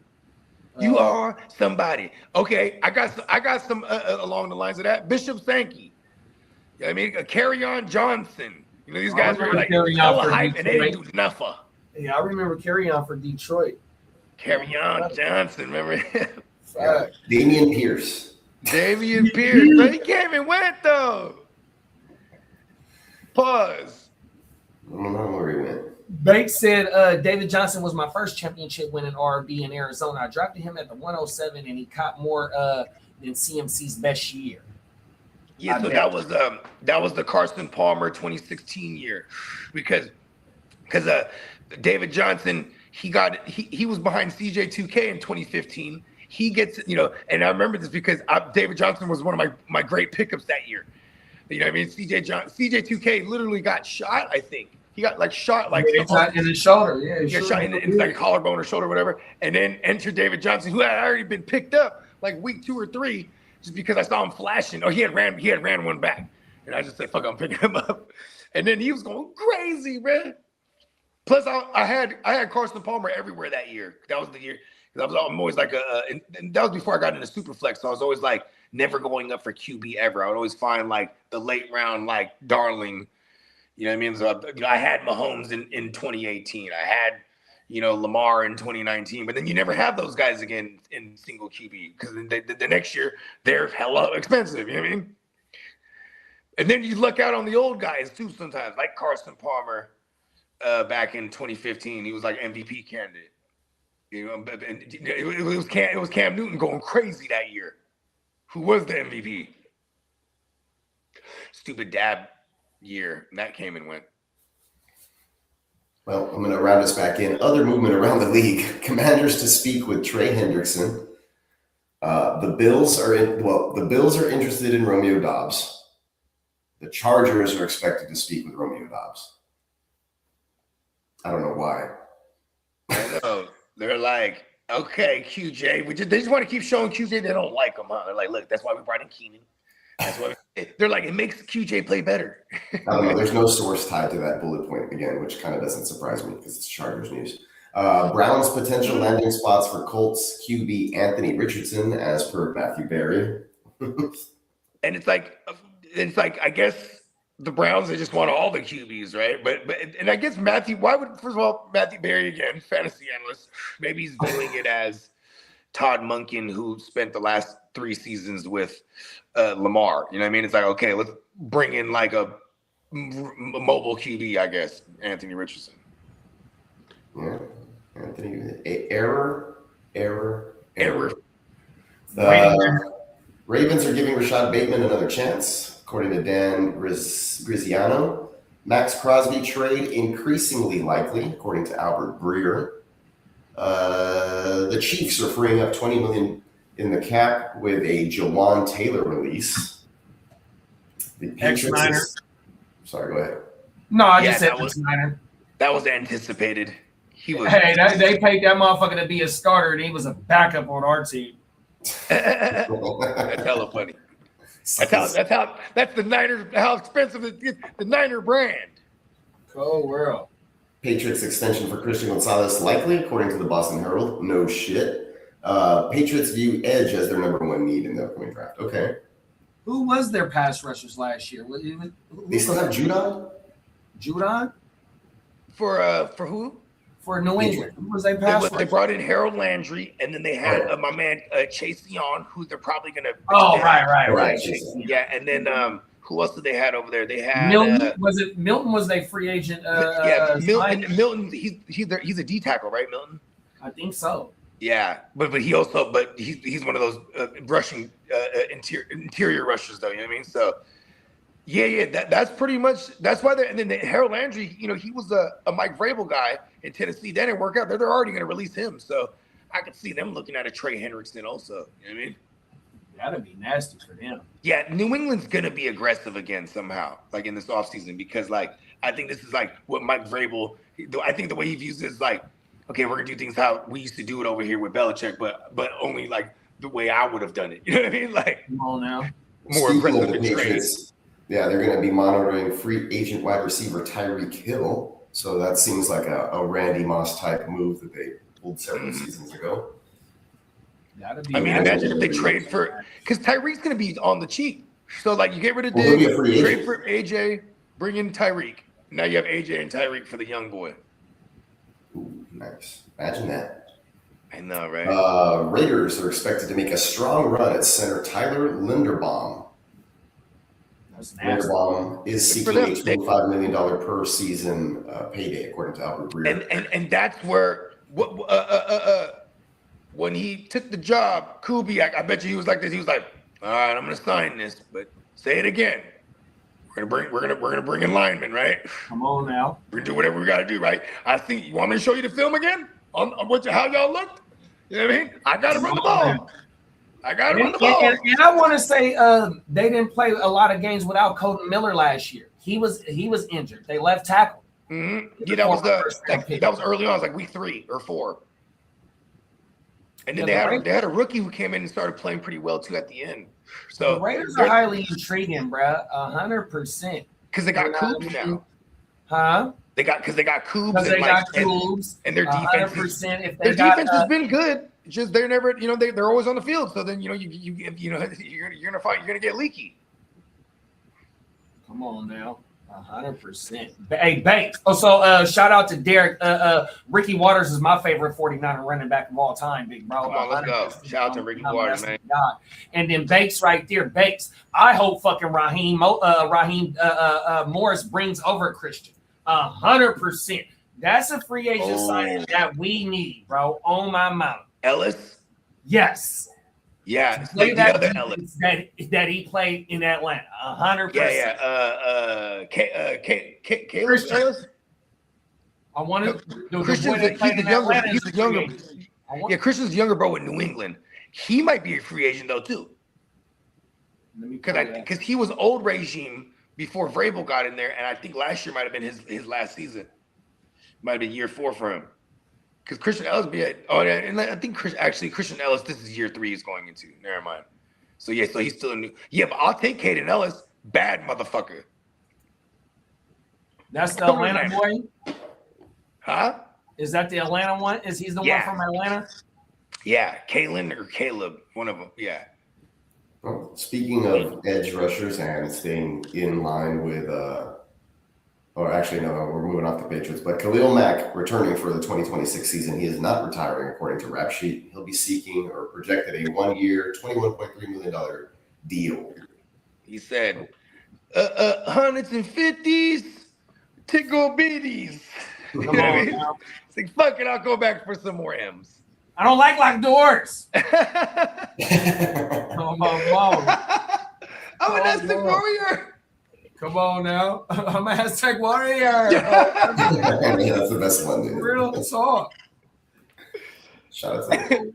You are somebody. Okay, I got some along the lines of that. Bishop Sankey. You know what I mean? Carry-On Johnson. You know, these guys were like hella hype and they didn't do nothing. Yeah, I remember Carry-On for Detroit. Carry-On Johnson, remember him? Damian Pierce. But he came and went though. Pause. I don't know where he went. Banks said David Johnson was my first championship winning RB in Arizona. I drafted him at the 107 and he caught more than CMC's best year. Yeah, so that was the Carson Palmer 2016 year because David Johnson he was behind CJ2K in 2015. He gets, and I remember this because David Johnson was one of my great pickups that year. You know what I mean? CJ2K literally got shot, I think. He got shot in the shoulder. Yeah, he got shot in like a collarbone or shoulder or whatever. And then entered David Johnson, who had already been picked up like week 2 or 3 just because I saw him flashing. Oh, he had ran one back. And I just said, fuck, I'm picking him up. And then he was going crazy, man. Plus, I had Carson Palmer everywhere that year. That was the year. I'm always like and that was before I got into Superflex, so I was always like never going up for QB ever. I would always find like the late round like darling, you know what I mean? So I had Mahomes in 2018. I had Lamar in 2019, but then you never have those guys again in single QB because the next year they're hella expensive. You know what I mean? And then you look out on the old guys too sometimes, like Carson Palmer back in 2015. He was like MVP candidate. It was Cam Newton going crazy that year. Who was the MVP? Stupid dab year. And that came and went. Well, I'm going to round us back in. Other movement around the league. Commanders to speak with Trey Hendrickson. The Bills are interested in Romeo Doubs. The Chargers are expected to speak with Romeo Doubs. I don't know why. I know. They're like, okay, QJ. They just want to keep showing QJ they don't like him, huh? They're like, look, that's why we brought in Keenan. That's why they're like, it makes QJ play better. I don't know. There's no source tied to that bullet point again, which kind of doesn't surprise me because it's Chargers news. Browns potential landing spots for Colts QB Anthony Richardson, as per Matthew Berry. And it's like, I guess the Browns, they just want all the QBs, right? But I guess Matthew Berry again, fantasy analyst, maybe he's viewing it as Todd Monken, who spent the last 3 seasons with Lamar. You know what I mean? It's like, okay, let's bring in like a mobile QB, I guess, Anthony Richardson. Yeah, Anthony. Error. Ravens are giving Rashad Bateman another chance, according to Dan Griziano. Max Crosby trade increasingly likely, according to Albert Breer. The Chiefs are freeing up $20 million in the cap with a Jawan Taylor release. The Patriots. Sorry, go ahead. No, I just said Snyder. That was anticipated. He was. Hey, they paid that motherfucker to be a starter, and he was a backup on our team. That's hella funny. That's the Niners. How expensive the Niner brand. Oh, world. Patriots extension for Christian Gonzalez likely, according to the Boston Herald. No shit. Patriots view edge as their number 1 need in the upcoming draft. Okay. Who was their pass rushers last year? They still have Judon? Judon? For who? For New England. Who was their pass rusher? They brought in Harold Landry, and then they had my man Chase Young, who they're probably going to. Oh, right. Yeah, and then who else did they have over there? They had Milton. Milton was a free agent? Milton. He's a D tackle, right, Milton? I think so. Yeah, but he's one of those rushing interior rushers, though. You know what I mean? So yeah, that's pretty much that's why. And then Harold Landry, he was a Mike Vrabel guy in Tennessee. That didn't work out. They're already going to release him, so I could see them looking at a Trey Hendrickson also. You know what I mean? That'd be nasty for them. Yeah, New England's going to be aggressive again somehow, like in this offseason, because like I think this is like what Mike Vrabel. I think the way he views it is like, okay, we're gonna do things how we used to do it over here with Belichick, but only like the way I would have done it. You know what I mean? Like, come on now, more aggressive than trades. Yeah, they're going to be monitoring free agent wide receiver Tyreek Hill. So that seems like a Randy Moss type move that they pulled several seasons ago. Imagine if they trade for – because Tyreek's going to be on the cheap. So, like, you get rid of Diggs, trade for AJ, bring in Tyreek. Now you have AJ and Tyreek for the young boy. Ooh, nice. Imagine that. I know, right? Raiders are expected to make a strong run at center Tyler Linderbaum. Linderbaum is seeking a $25 million per season payday, according to Albert Breer. And that's where when he took the job, Kubiak, I bet you he was like this. He was like, "All right, I'm going to sign this, but say it again. We're gonna bring in linemen, right? Come on now. We're gonna do whatever we gotta do, right? I think you want me to show you the film again on how y'all looked. You know what I mean? I gotta run the ball. And I want to say they didn't play a lot of games without Colton Miller last year. He was injured. They left tackle. Mm-hmm. Yeah, that was early on. It was like week 3 or 4. And then they had a rookie who came in and started playing pretty well too at the end. So the Raiders are highly intriguing, bro. 100%. Because they got Coobs now. Huh? They got Coobs. Because they got Coobs. And their defense. 100%. Their defense has been good. just they're never, they're always on the field. So then you're gonna get leaky. Come on now. 100%. Hey, Banks. Oh, so shout out to Derek. Ricky Waters is my favorite 49er running back of all time, big bro. Come on, let's go. Shout out to Ricky Waters, man. God. And then Banks right there. Banks. I hope fucking Raheem Morris brings over Christian. 100%. That's a free agent signing that we need, bro. On my mount. Ellis? Yes. Yeah, Play the that other Ellis that he played in Atlanta. 100%. Yeah. Caleb Ellis. I want to. Christian's the younger. Yeah, Christian's younger bro in New England. He might be a free agent though too. Because he was old regime before Vrabel got in there, and I think last year might have been his last season. Might have been year 4 for him. Because Christian Ellis and I think Christian Ellis, this is year 3 he's going into. Never mind. So he's still new. Yeah, but I'll take Caden Ellis. Bad motherfucker. That's the Atlanta boy? Huh? Is that the Atlanta one? Is he the one from Atlanta? Yeah, Kalen or Caleb, one of them. Yeah. Well, speaking of edge rushers and staying in line with we're moving off the Patriots. But Khalil Mack returning for the 2026 season. He is not retiring, according to Rap Sheet. He'll be seeking or projected a 1-year, $21.3 million deal. He said, hundreds and fifties, tickle bitties. Come on now. It's like, fuck it, I'll go back for some more M's. I don't like doors. Come on. I'm an Aztec warrior. Come on now. I'm an Aztec warrior. That's the best one, dude. Real talk. Shout out to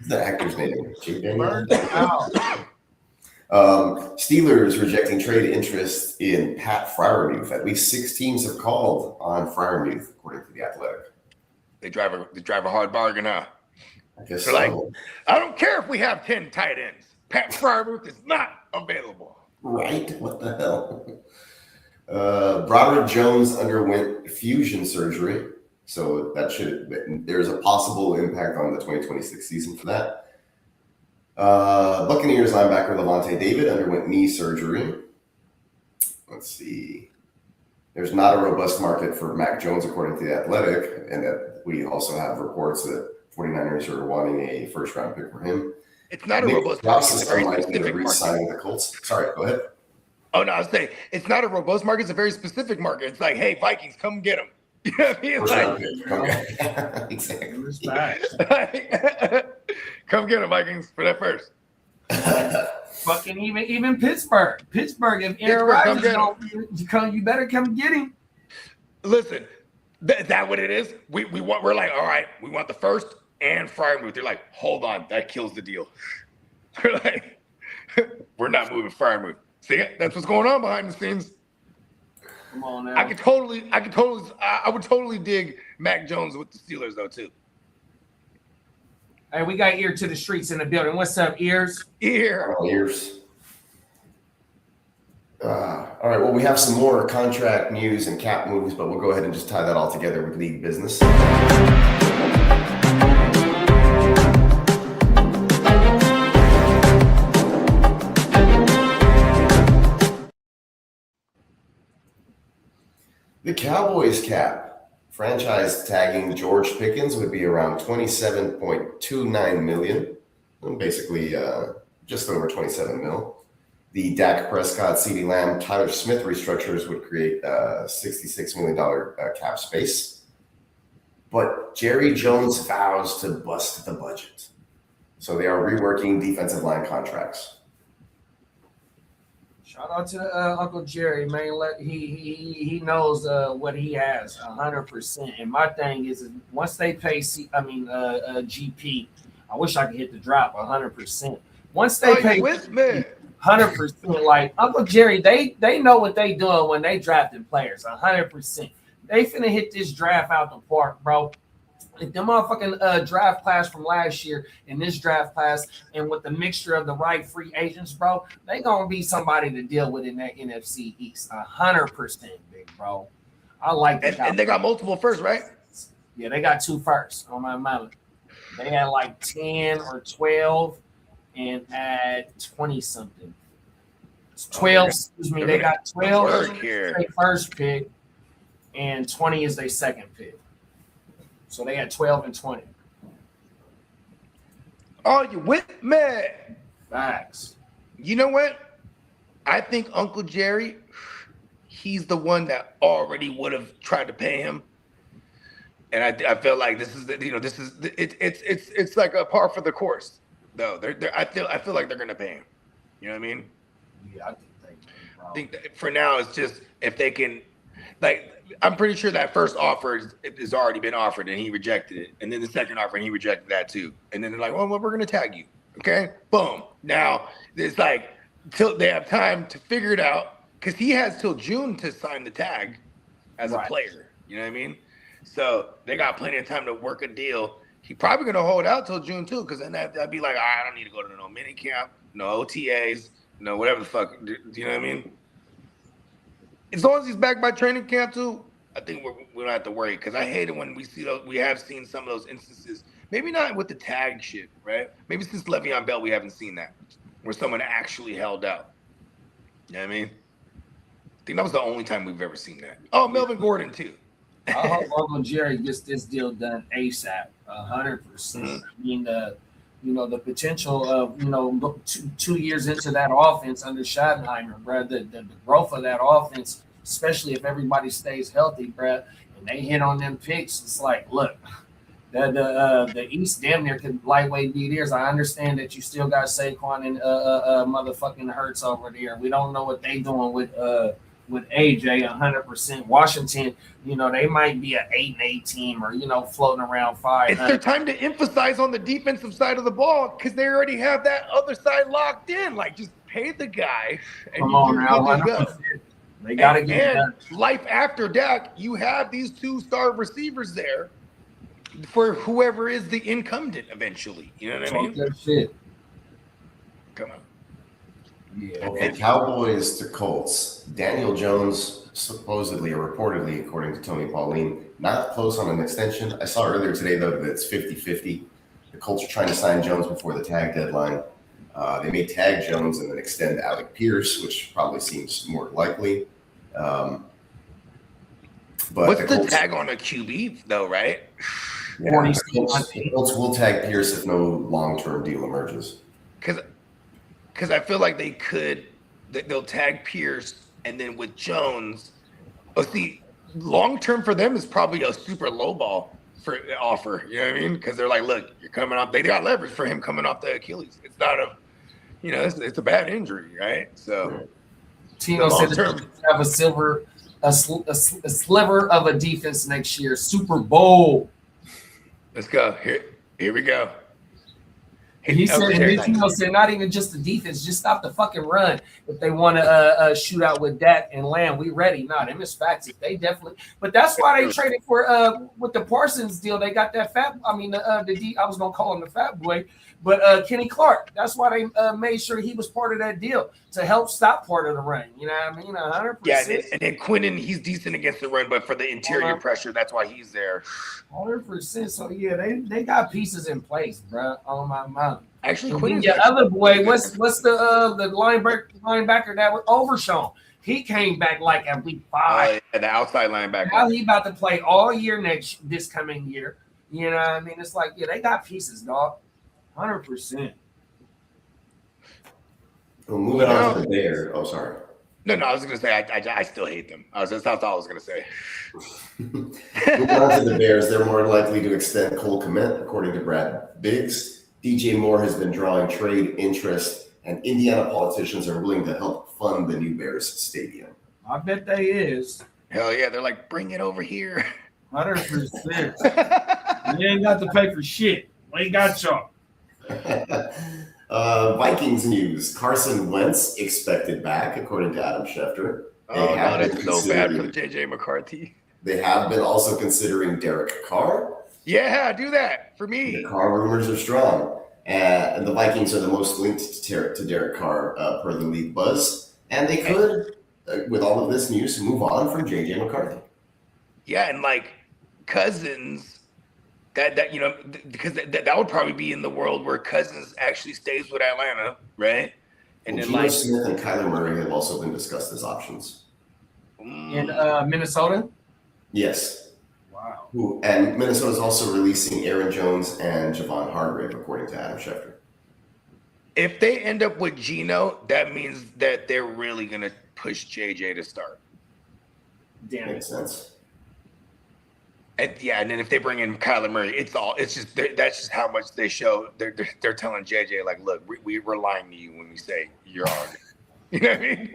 the actor's name. Steelers rejecting trade interest in Pat Freiermuth. At least 6 teams have called on Freiermuth, according to The Athletic. They drive a hard bargain, huh? I guess They're like, I don't care if we have 10 tight ends. Pat Freiermuth is not available. Right? What the hell? Broderick Jones underwent fusion surgery, so there's a possible impact on the 2026 season for that. Buccaneers linebacker Levante David underwent knee surgery. Let's see. There's not a robust market for Mac Jones, according to The Athletic, and that we also have reports that 49ers are wanting a first-round pick for him. It's not a robust market. It's a very specific market. The Colts. Sorry, go ahead. Oh, no, I was saying, it's not a robust market. It's a very specific market. It's like, hey, Vikings, come get him. You know what I mean? Exactly. Come get him, Vikings, for that first. Fucking even Pittsburgh. Pittsburgh, if Aaron Rodgers don't come, you better come get him. Listen, that what it is? We're like, all right, we want the first and Freiermuth. They're like, hold on, that kills the deal. They're like, we're not moving Freiermuth. See, that's what's going on behind the scenes. Come on now. I would totally dig Mac Jones with the Steelers though too. Hey, we got Ear to the Streets in the building. What's up, Ears? Ears. All right, well, we have some more contract news and cap moves, but we'll go ahead and just tie that all together with league business. The Cowboys cap, franchise tagging George Pickens would be around $27.29 million, basically just over 27 mil. The Dak Prescott, CeeDee Lamb, Tyler Smith restructures would create $66 million cap space. But Jerry Jones vows to bust the budget. So they are reworking defensive line contracts. Shout out to Uncle Jerry, man. He knows what he has 100%. And my thing is once they pay GP, I wish I could hit the drop 100%. Once they pay 100%, like Uncle Jerry, they know what they doing when they drafting players 100%. They finna hit this draft out the park, bro. Like the motherfucking draft class from last year and this draft class, and with the mixture of the right free agents, bro, they gonna be somebody to deal with in that NFC East 100%, big bro. I like that. And they got multiple firsts, right? Yeah, they got 2 firsts on my mind. They had like 10 or 12 and had 20 something. 12, excuse me. They got 12 work here. their first pick, and 20 is their second pick. So they had 12 and 20. Are you with me? Facts. You know what? I think Uncle Jerry, he's the one that already would have tried to pay him. And I feel like this is it's like a par for the course, though. I feel like they're gonna pay him. You know what I mean? Yeah, I think that for now it's just if they can, like, I'm pretty sure that first offer has already been offered and he rejected it, and then the second offer and he rejected that too, and then they're like, well, we're gonna tag you, okay? Boom. Now it's like till they have time to figure it out because he has till June to sign the tag as a player. You know what I mean? So they got plenty of time to work a deal. He probably gonna hold out till June too, because then that'd be like, I don't need to go to no mini camp, no OTAs, no whatever the fuck. Do you know what I mean? As long as he's back by training camp too, I think we don't have to worry. Because I hate it when we see those. We have seen some of those instances. Maybe not with the tag shit, right? Maybe since Le'Veon Bell, we haven't seen that where someone actually held out. You know what I mean? I think that was the only time we've ever seen that. Oh, Melvin Gordon too. I hope Uncle Jerry gets this deal done ASAP, 100%. I mean, the potential of 2 years into that offense under Schottenheimer, bro. The growth of that offense, especially if everybody stays healthy, bro, and they hit on them picks. It's like, look, the East damn near could lightweight beat theirs. I understand that you still got Saquon and motherfucking Hurts over there. We don't know what they doing with AJ 100%. Washington, they might be an 8-8 team or, floating around 5. It's their time to emphasize on the defensive side of the ball because they already have that other side locked in. Like, just pay the guy and Come on now, go. They got to get it done. Life after Dak, you have these 2-star receivers there for whoever is the incumbent eventually. You know what I mean? That shit. Come on. Yeah. Okay, Cowboys to Colts. Daniel Jones, supposedly or reportedly, according to Tony Pauline, not close on an extension. I saw earlier today, though, that it's 50-50. The Colts are trying to sign Jones before the tag deadline. They may tag Jones and then extend Alec Pierce, which probably seems more likely. But what's the tag on a QB, though, right? Yeah, the Colts will tag Pierce if no long-term deal emerges. Because I feel like they'll tag Pierce, and then with Jones, long term for them is probably a super low ball for offer. You know what I mean? Because they're like, look, you're coming off. They got leverage for him coming off the Achilles. It's not it's a bad injury, right? So Tino said that have a sliver of a defense next year. Super Bowl. Let's go. Here we go. He said, not even just the defense, just stop the fucking run. If they want to shoot out with Dak and Lamb, we ready. Nah, them is facts. They definitely. But that's why they traded for with the Parsons deal. They got that fat. I mean, I was gonna call him the fat boy, but Kenny Clark. That's why they made sure he was part of that deal to help stop part of the run. You know what I mean? 100%. Yeah, and then Quinnen, he's decent against the run, but for the interior pressure, that's why he's there. 100%. So yeah, they got pieces in place, bro. On my mind. Actually, Quinnen's other boy, what's the linebacker that was Overshown? He came back like at week 5. The outside linebacker. Now he about to play all year this coming year. You know what I mean? It's like, yeah, they got pieces, dog. 100%. Well, moving on to the Bears. Oh, sorry. No, I was going to say I still hate them. That's all I was going to say. Moving on to the Bears, they're more likely to extend Cole Kmet, according to Brad Biggs. DJ Moore has been drawing trade interest, and Indiana politicians are willing to help fund the new Bears stadium. I bet they is. Hell yeah, they're like, bring it over here. 100%. You ain't got to pay for shit. We ain't got y'all. Vikings news. Carson Wentz expected back, according to Adam Schefter. Oh, no, that's so bad for JJ McCarthy. They have been also considering Derek Carr. Yeah, do that for me. The Carr rumors are strong. And the Vikings are the most linked to Derek Carr per the league buzz. And they could, with all of this news, move on from JJ McCarthy. Yeah, and like Cousins That because that would probably be in the world where Cousins actually stays with Atlanta, right? And then Geno Smith and Kyler Murray have also been discussed as options. In Minnesota? Yes. Wow. And Minnesota's also releasing Aaron Jones and Javon Hargrave, according to Adam Schefter. If they end up with Geno, that means that they're really going to push JJ to start. Damn it. Makes sense. And then if they bring in Kyler Murray, that's just how much they show. They're telling JJ, like, look, we're lying to you when we say you're on. You know what I mean?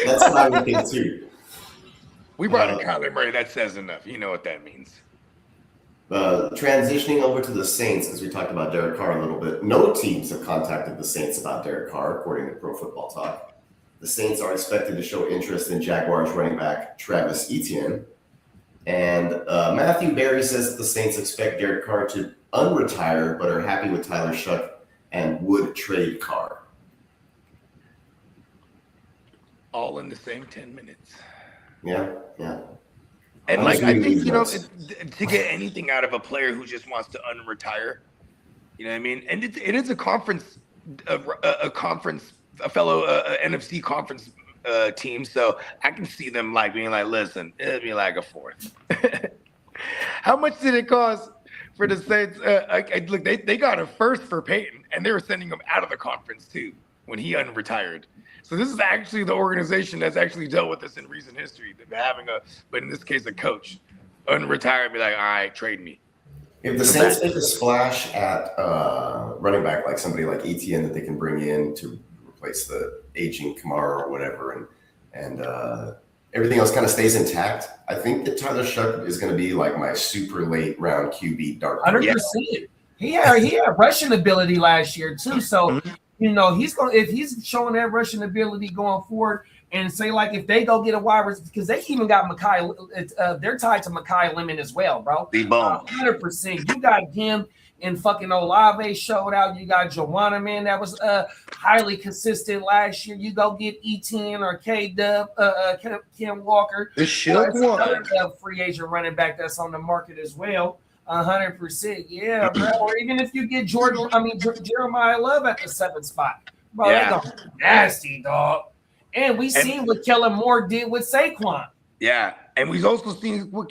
That's what I would think too. We brought in Kyler Murray. That says enough. You know what that means. Transitioning over to the Saints, because we talked about Derek Carr a little bit. No teams have contacted the Saints about Derek Carr, according to Pro Football Talk. The Saints are expected to show interest in Jaguars running back Travis Etienne. And Matthew Berry says that the Saints expect Derek Carr to unretire, but are happy with Tyler Shuck and would trade Carr. All in the same 10 minutes. Yeah. And I think, to get anything out of a player who just wants to unretire, you know what I mean? And it is a conference, a fellow NFC conference team. So I can see them being like, listen, it'll be like a fourth. How much did it cost for the Saints? Look, they got a first for Peyton, and they were sending him out of the conference too when he unretired. So this is actually the organization that's actually dealt with this in recent history. But in this case, a coach unretire and be like, all right, trade me. If the Saints make a splash at running back, like somebody like Etienne that they can bring in to replace the aging Kamara or whatever, and everything else kind of stays intact, I think that Tyler Shuck is going to be like my super late round QB dark. 100%. He had rushing ability last year too. So if he's showing that rushing ability going forward, and say like if they go get a wide receiver, because they even got Mekhi, they're tied to Mekhi Lemon as well, bro. 100%. You got him and fucking Olave showed out. You got Joanna, man, that was highly consistent last year. You go get Etienne or K-Dub, Ken Walker. The Shook one. Free agent running back that's on the market as well. 100%, yeah, bro. Or even if you get Jeremiah Love at the 7th spot, bro, they're nasty, dog. And we seen what Kellen Moore did with Saquon. Yeah, and we've also seen what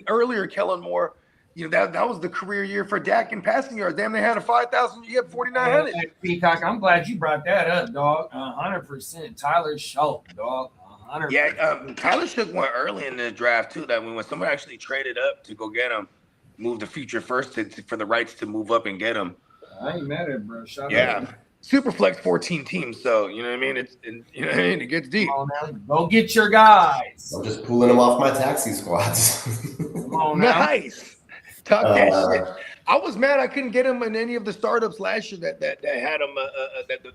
earlier Kellen Moore. That was the career year for Dak in passing yards. Damn, they had a 5,000. You had 4,900. Peacock, I'm glad you brought that up, dog. 100%. Tyler Shook, dog. 100%. Yeah, Tyler Shook went early in the draft too. That when someone actually traded up to go get him. Move the future first for the rights to move up and get him. I ain't mad at it, bro. Shout out. Superflex 14 teams, so you know what I mean. It gets deep. Come on now, go get your guys. I'm just pulling them off my taxi squads. Come on now. Nice. Talk that shit. I was mad I couldn't get him in any of the startups last year that had him.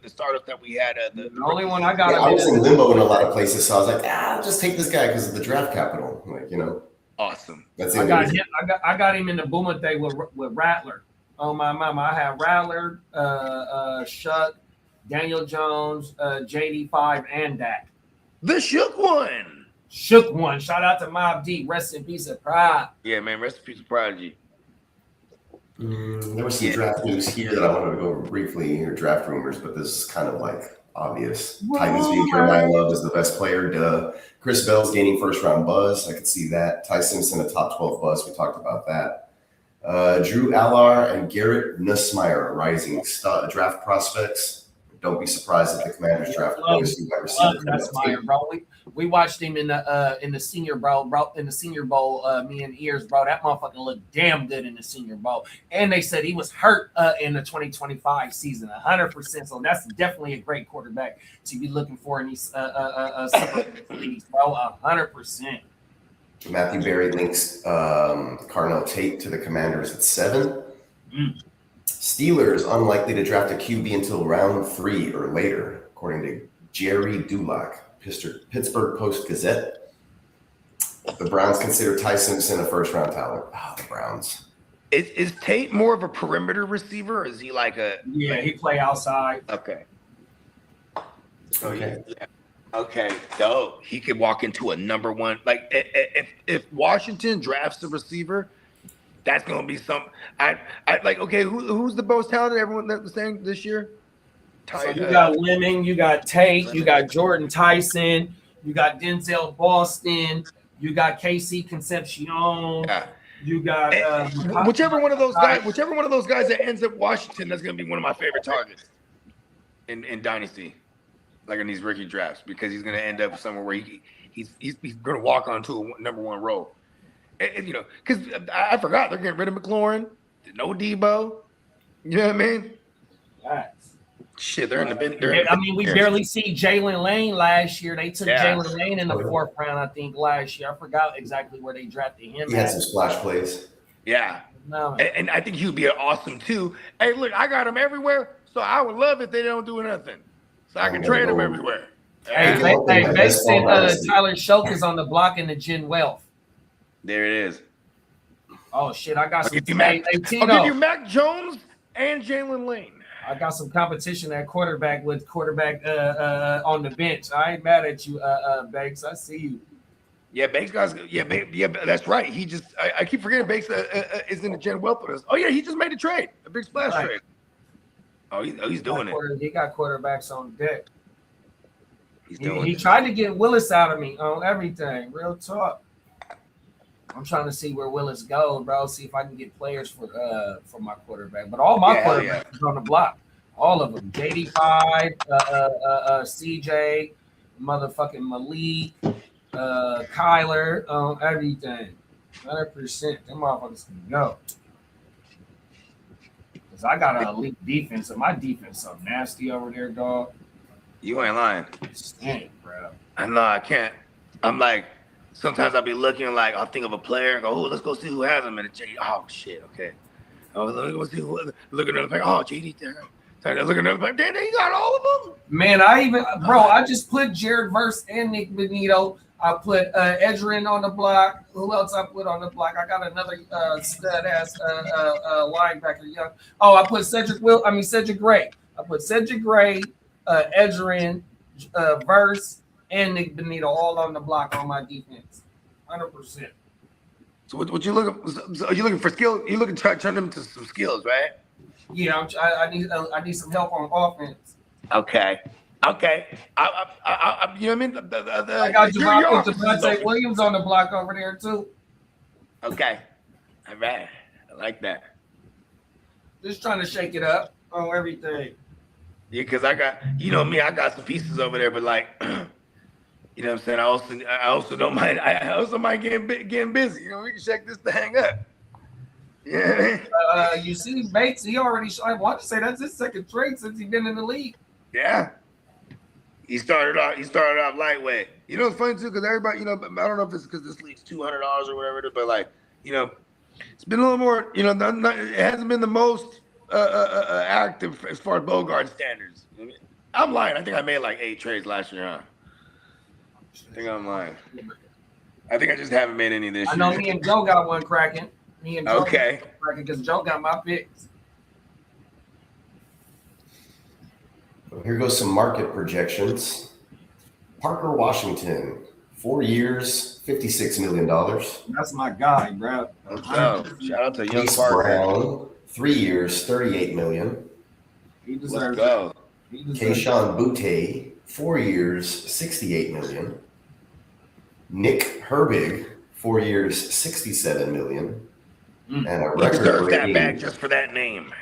The startups that we had. The only one I got. I was in limbo in a lot of places, so I was like, I'll just take this guy because of the draft capital. Awesome. That's it. I got him in the Boomer Day with Rattler. Oh my mama, I had Rattler, Shuck, Daniel Jones, JD5, and Dak. The Shook one. Shout out to Mob D. Rest in peace of Pride. Yeah, man. Rest in peace of Prodigy. There was some draft news here that I wanted to go over briefly, or draft rumors, but this is kind of obvious. Titans being Carolina Love is the best player. Duh. Chris Bell's gaining first-round buzz. I could see that. Ty Simpson, a top 12 buzz. We talked about that. Drew Allar and Garrett Nussmeier, rising draft prospects. Don't be surprised if the Commanders draft Nussmeier, bro. We watched him in the Senior Bowl, bro. In the Senior Bowl, me and Ears, bro. That motherfucker looked damn good in the Senior Bowl. And they said he was hurt in the 2025 season, 100%. So that's definitely a great quarterback to be looking for in these leagues, bro. 100%. Matthew Berry links Carnell Tate to the Commanders at 7. Steelers unlikely to draft a QB until round 3 or later, according to Jerry Dulac, Pittsburgh Post-Gazette. The Browns consider Ty Simpson a first-round talent. The Browns. Is Tate more of a perimeter receiver, or is he like a? Yeah, he play outside. Okay. Okay, dope. He could walk into a number one. Like if Washington drafts a receiver, That's gonna be some. I like. Okay, who's the most talented? Everyone that was saying this year. So you got Lemon, you got Tate, you got Jordan Tyson, you got Denzel Boston, you got KC Concepcion, Yeah. you got Whichever one of those guys that ends up Washington, that's gonna be one of my favorite targets in Dynasty, like in these rookie drafts, because he's gonna end up somewhere where he's gonna walk onto a #1 role. And, you know, because I forgot they're getting rid of McLaurin, no Debo. You know what I mean? Right. Shit, they're in the bin. We barely see Jalen Lane last year. They took Jalen Lane in the 4th round, I think, last year. I forgot exactly where they drafted him. He had some splash plays. Yeah. No. And I think he would be awesome too. Hey, look, I got him everywhere, so I would love if they don't do nothing, so I can trade him everywhere. Hey, they said Tyler Shoke is on the block in the Gen Wealth. There it is. Oh shit! I got some. I'll give you Mac Jones and Jalen Lane. I got some competition at quarterback with quarterback on the bench. I ain't mad at you, Banks. I see you. Yeah, Banks guys. Yeah, that's right. He just I keep forgetting Banks is in the Gen Wealth with us. Oh yeah, he just made a trade, a big splash trade. Oh, he's doing it. He got quarterbacks on deck. He's doing it. He tried to get Willis out of me on everything. Real talk. I'm trying to see where Willis goes, bro. See if I can get players for my quarterback. But all my quarterbacks are on the block. All of them. JD5, CJ, motherfucking Malik, Kyler, everything. 100%. Them motherfuckers can go. Because I got an elite defense, and my defense so nasty over there, dog. You ain't lying. Stink, bro. I know I can't. I'm like, sometimes I'll be looking like, I'll think of a player and go, oh, let's go see who has him. And oh, shit, okay. Oh, let me go see who. Look at another player. Oh, JD there. Look at another player. Damn, you got all of them? Man, I just put Jared Verse and Nick Benito. I put Edgerrin on the block. Who else I put on the block? I got another stud-ass linebacker. Young. Oh, I put Cedric Gray. I put Cedric Gray, Edgerrin, Verse, and Nick Benito all on the block on my defense. 100%. So what you looking? So are you looking for skill? You looking to try to turn them into some skills, right? Yeah, I need some help on offense. Okay. You know what I mean? I got Javonte Williams on the block over there too. Okay. All right. I like that. Just trying to shake it up on everything. Yeah, because I got, you know me, I got some pieces over there, but like, you know what I'm saying? I also don't mind. I also mind getting busy. You know, we can shake this thing up. Yeah. You see, Bates, he already. I want to say that's his second trade since he's been in the league. Yeah. He started off lightweight. You know, it's funny too because everybody, you know, I don't know if it's because this league's $200 or whatever it is, but like, you know, it's been a little more. You know, it hasn't been the most active as far as Bogart standards. I'm lying. I think I made like 8 trades last year, huh? I think I'm lying. I think I just haven't made any this year. I know me and Joe got one cracking. Me and Joe okay. Cracking because Joe got my picks. Here goes some market projections. Parker Washington, 4 years, $56 million. That's my guy, bro. Shout out to Young Chase Parker. Brown, 3 years, $38 million. He deserves Let's go. Keyshawn Butte, 4 years, $68 million. Nick Herbig, 4 years, $67 million. And a record that bag just for that name.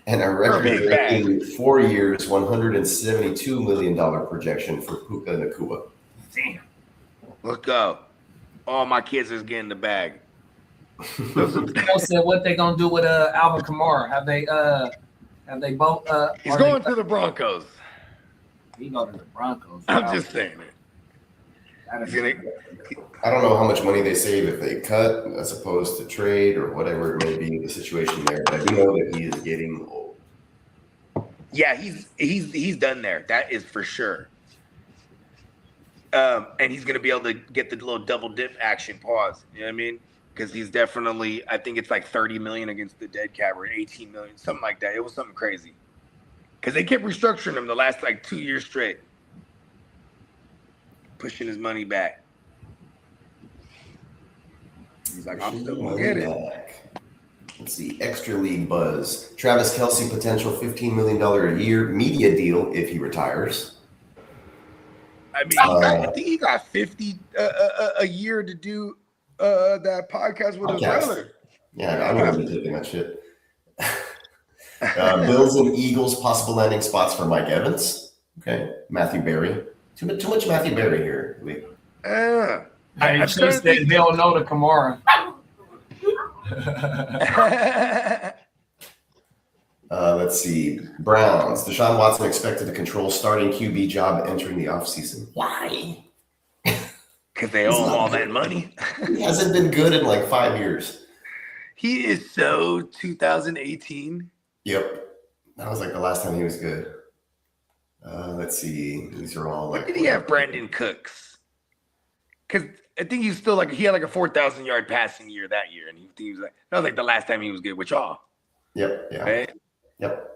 And a record-breaking 4 years, $172 million projection for Puka Nacua. Damn. Let's go. All my kids is getting the bag. Joe said what they gonna do with Alvin Kamara? Have they both? He's going to the Broncos. He go to the Broncos. I'm just saying it. I don't know how much money they save if they cut as opposed to trade or whatever it may be the situation there, but I do know that he is getting old. Yeah, he's done there. That is for sure. And he's gonna be able to get the little double dip action pause. You know what I mean? Because he's definitely, I think it's like 30 million against the dead cap or 18 million, something like that. It was something crazy. Because they kept restructuring him the last like 2 years straight. Pushing his money back. He's like, I'm still gonna get it. Back. Let's see, extra league buzz. Travis Kelce potential $15 million a year media deal if he retires. I mean, I think he got 50 a year to do that podcast with his brother. Yeah, I don't remember taking that shit. Bills and Eagles possible landing spots for Mike Evans. Okay, Matthew Berry. Too much Matthew Berry here. I should have said they'll know the Kamara. Let's see. Browns. Deshaun Watson expected to control starting QB job entering the offseason. Why? Because they owe him all that money. He hasn't been good in like 5 years. He is so 2018. Yep. That was like the last time he was good. Let's see. These are all like. When did he have Brandon Cooks? Because I think he's still like, he had like a 4,000 yard passing year that year. And he was like, that was like the last time he was good with y'all. Yep. Yeah. Right? Yep.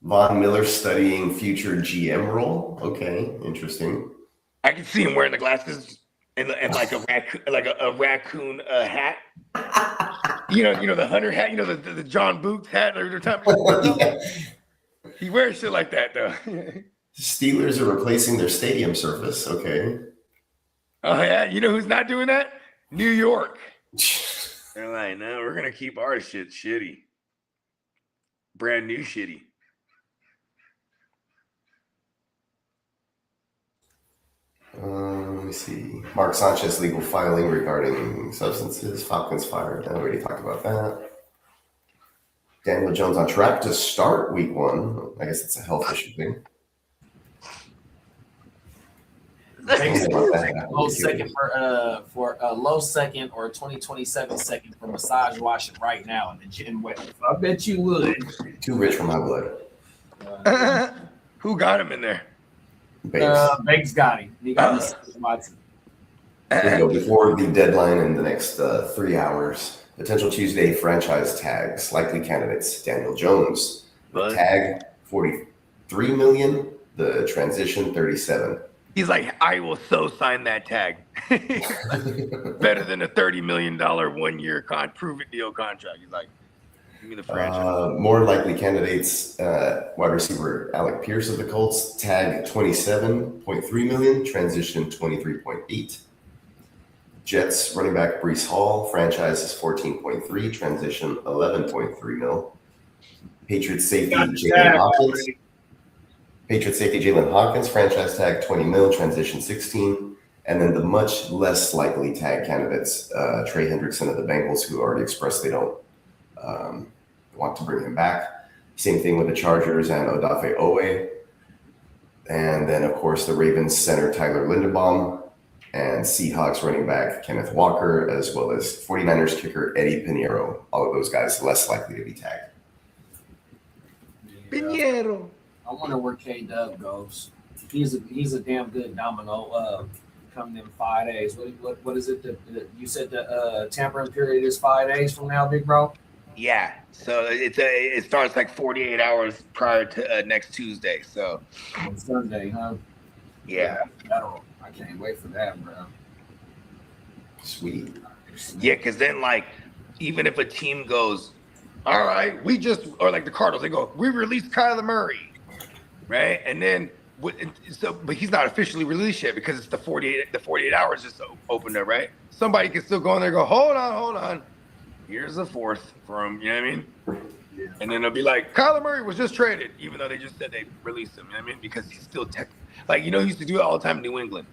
Von Miller studying future GM role. Okay. Interesting. I can see him wearing the glasses and like a raccoon hat. You know the hunter hat. You know the John Boots hat. Yeah. He wears shit like that though. Steelers are replacing their stadium surface. Okay. Oh yeah. You know who's not doing that? New York. They're like, no, we're gonna keep our shit shitty. Brand new shitty. Let me see. Mark Sanchez legal filing regarding substances. Falcons fired. I already talked about that. Daniel Jones on track to start week 1. I guess it's a health issue thing. Low second for a low second or 2027 second for massage washing right now in the gym. I bet you would. Too rich for my blood. Who got him in there? Banks got him. He got Watson. Before the deadline in the next 3 hours, potential Tuesday franchise tags, likely candidates: Daniel Jones, the tag $43 million, the transition $37. He's like, I will so sign that tag. Better than a $30 million 1 year prove it deal contract. He's like, give me the franchise. More likely candidates: wide receiver Alec Pierce of the Colts, tag $27.3 million, transition $23.8. Jets running back Breece Hall, franchise is $14.3, transition $11.3 mil. Patriots safety Jalen Hawkins. Franchise tag $20 mil, transition $16. And then the much less likely tag candidates, Trey Hendrickson of the Bengals, who already expressed they don't want to bring him back. Same thing with the Chargers and Odafe Owe. And then, of course, the Ravens center Tyler Linderbaum and Seahawks running back Kenneth Walker, as well as 49ers kicker Eddie Pinheiro. All of those guys less likely to be tagged. Pinheiro. I wonder where K-Dub goes. He's a damn good domino. Coming in 5 days. What is it? You said the tampering period is 5 days from now, big bro. Yeah. So it starts like 48 hours prior to next Tuesday. So on Sunday, huh? Yeah. I can't wait for that, bro. Sweet. Yeah, because then like even if a team goes, all right, or like the Cardinals, they go, we released Kyler Murray, right? And then but he's not officially released yet because it's the 48 hours just opened up, right? Somebody can still go in there and go, hold on. Here's the fourth for him, you know what I mean? Yeah. And then they'll be like, Kyler Murray was just traded, even though they just said they released him, you know what I mean? Because he's still like, he used to do it all the time in New England.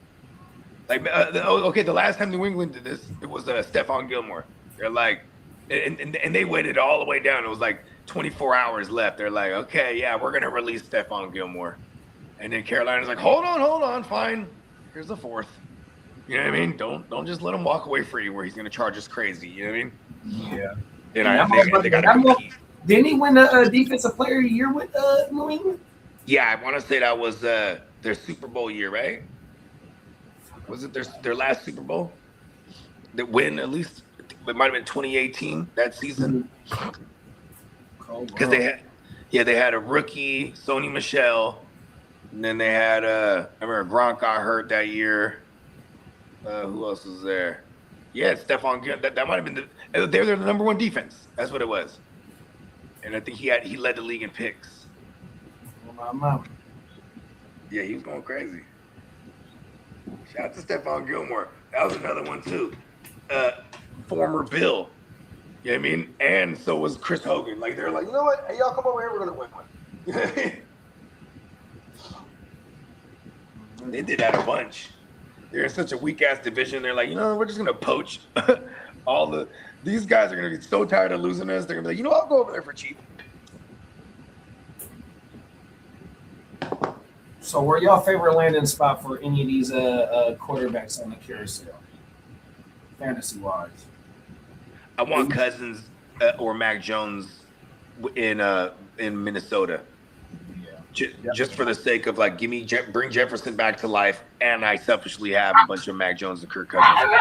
Like, the last time New England did this, it was Stephon Gilmore. They're like, and they waited all the way down. It was like 24 hours left. They're like, okay, yeah, we're going to release Stephon Gilmore. And then Carolina's like, hold on, fine. Here's the fourth. You know what I mean? Don't just let him walk away free where he's going to charge us crazy. You know what I mean? Yeah. And they got to compete. Didn't he win the Defensive Player of the Year with New England? Yeah, I want to say that was their Super Bowl year, right? Was it their last Super Bowl? They win at least. It might have been 2018 that season. Because they had a rookie, Sony Michel, and then they had I remember Gronk got hurt that year. Who else was there? Yeah, Stephon Gilmore. That might have been they're the number one defense. That's what it was. And I think he led the league in picks. My mama. Yeah, he was going crazy. Shout out to Stephon Gilmore. That was another one too. Former Bill. You know what I mean? And so was Chris Hogan. Like they're like, you know what? Hey, y'all come over here. We're gonna win one. They did that a bunch. They're in such a weak ass division. They're like, you know, we're just gonna poach these guys are gonna be so tired of losing us. They're gonna be like, you know, I'll go over there for cheap. So, where y'all favorite landing spot for any of these quarterbacks on the carousel, fantasy wise? I want Cousins or Mac Jones in Minnesota. Just for the sake of like, bring Jefferson back to life, and I selfishly have a bunch of Mac Jones and Kirk Cousins.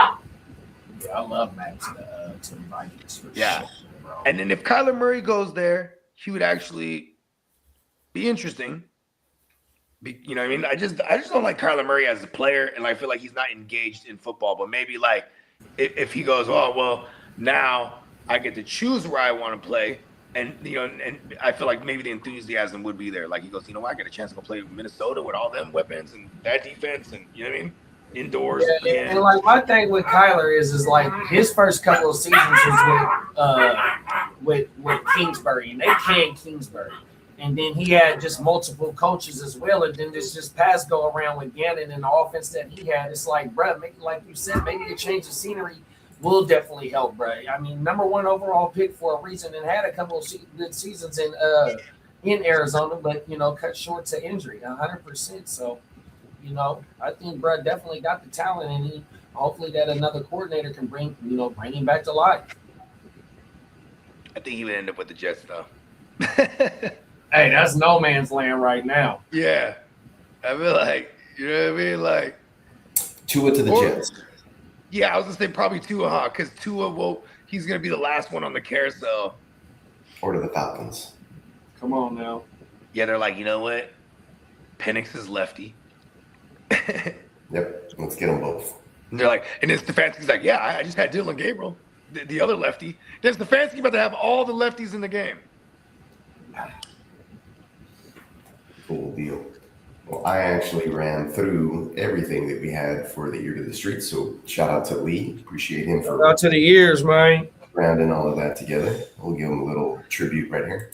Yeah, I love Mac to the Vikings. Yeah, sure, bro. And then if Kyler Murray goes there, he would actually be interesting. You know what I mean? I just don't like Kyler Murray as a player, and I feel like he's not engaged in football. But maybe like if he goes, oh well, now I get to choose where I want to play. And you know, and I feel like maybe the enthusiasm would be there. Like he goes, you know what, I get a chance to go play with Minnesota with all them weapons and that defense, and you know what I mean, indoors. Yeah, and like my thing with Kyler is like his first couple of seasons was with Kingsbury, and they canned Kingsbury, and then he had just multiple coaches as well, and then this just past go around with Gannon and the offense that he had. It's like, bro, like you said, maybe a change of scenery will definitely help, bro. I mean, number one overall pick for a reason, and had a couple of good seasons in Arizona, but you know, cut short to injury, 100%. So, you know, I think bro definitely got the talent, and he hopefully that another coordinator can bring him back to life. I think he would end up with the Jets though. Hey, that's no man's land right now. Yeah, I feel like, you know what I mean, like Tua to the Jets. Yeah, I was gonna say probably Tua, because Tua he's gonna be the last one on the carousel. Or to the Falcons. Come on now. Yeah, they're like, you know what? Penix is lefty. Yep, let's get them both. And they're like, and then Stefanski's like, yeah, I just had Dylan Gabriel, the other lefty. Then Stefanski about to have all the lefties in the game. Cool deal. Well, I actually ran through everything that we had for the Ear to the Streets, so shout out to Lee. Appreciate him for Out to the ears, man. rounding all of that together. We'll give him a little tribute right here.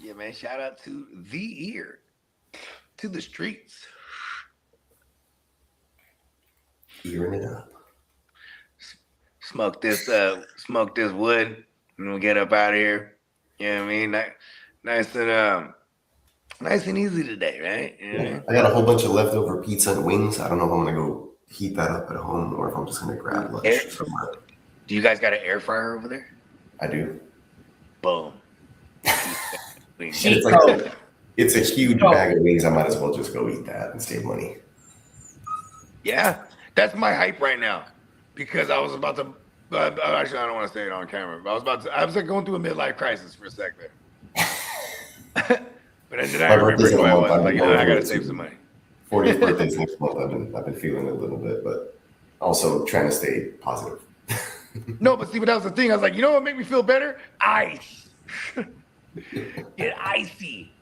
Yeah, man, shout out to the Ear to the Streets. Earing it up. Smoke this wood, and we'll get up out of here. You know what I mean? Nice and easy today, right? Yeah. I got a whole bunch of leftover pizza and wings. I don't know if I'm gonna go heat that up at home or if I'm just gonna grab lunch somewhere. Do you guys got an air fryer over there? I do. Boom. It's a huge bag of wings. I might as well just go eat that and save money. Yeah, that's my hype right now, because I was about to. Actually, I don't want to say it on camera. But I was like going through a midlife crisis for a sec there. But then I remember who I was. Like, you know, I gotta save some money. 40th birthday's next month. I've been feeling it a little bit, but also trying to stay positive. No, but see, but that was the thing. I was like, you know what made me feel better? Ice. Get icy.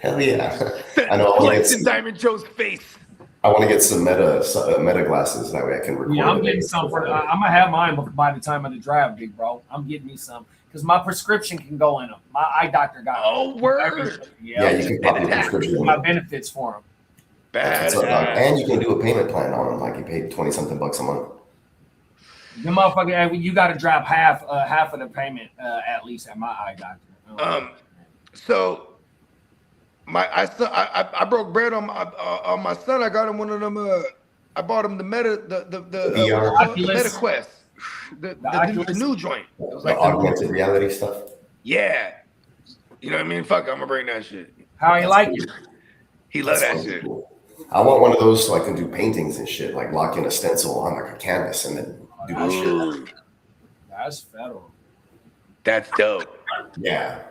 Hell yeah! I know. Flex in Diamond Joe's face. I want to get some meta glasses. That way I can record. Yeah, I'm getting some I'm gonna have mine by the time of the draft, big bro. I'm getting me some because my prescription can go in them. My eye doctor got. Oh, word. Yeah, you can pop your prescription. My benefits for them. Bad. And you can do a payment plan on them. Like you pay $20-something a month. The motherfucker, you got to drop half of the payment at least at my eye doctor. So I broke bread on my son. I got him one of them. I bought him the Meta Quest, the new joint. It was like the augmented reality stuff. Yeah, you know what I mean. Fuck, I'm gonna bring that shit. How he like it? He loved that shit. Cool. I want one of those so I can do paintings and shit, like lock in a stencil on like a canvas and then do this shit. That's federal. That's dope. Yeah.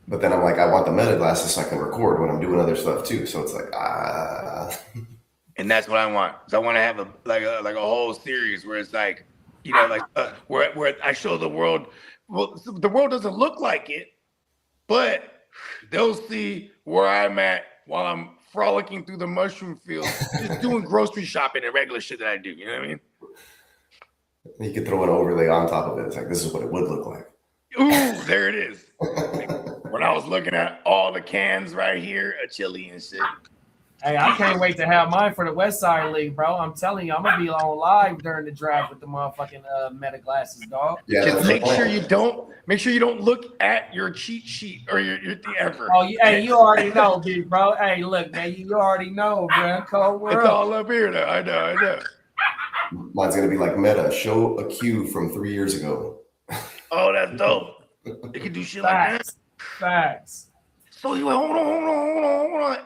But then I'm like, I want the meta glasses so I can record when I'm doing other stuff too. So it's like, And that's what I want. So I want to have a whole series where it's like, you know, like where I show the world. Well, the world doesn't look like it, but they'll see where I'm at while I'm frolicking through the mushroom field, just doing grocery shopping and regular shit that I do. You know what I mean? You could throw an overlay on top of it. It's like, this is what it would look like. Ooh, there it is. When I was looking at all the cans right here, a chili and shit. Hey, I can't wait to have mine for the West Side League, bro. I'm telling you, I'm gonna be on live during the draft with the motherfucking meta glasses, dog. Yeah, Just make sure you don't look at your cheat sheet or your thing ever. Oh, hey, you already know, big bro. Hey, look, man, you already know, man. Cold world. It's all up here, though. I know. Mine's gonna be like meta. Show a cue from 3 years ago. Oh, that's dope. They can do shit like that. Facts. So you hold on.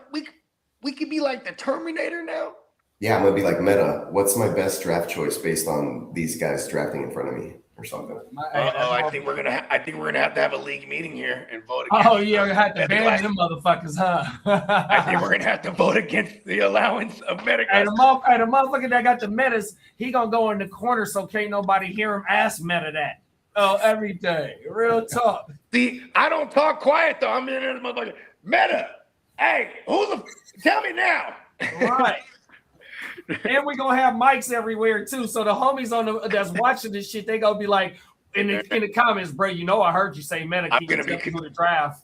We could be like the Terminator now. Yeah, I'm gonna be like meta. What's my best draft choice based on these guys drafting in front of me or something? I think we're gonna have to have a league meeting here and vote against. Oh, yeah, we had to ban them motherfuckers, huh? I think we're gonna have to vote against the allowance of meta. Hey, the motherfucker that got the metas, he gonna go in the corner so can't nobody hear him ask meta that. Oh, every day. Real talk. See, I don't talk quiet though. I'm in this motherfucker. Meta. Hey, tell me now. Right. And we're gonna have mics everywhere too. So the homies that's watching this shit, they gonna be like in the comments, bro, you know I heard you say meta keep through the draft.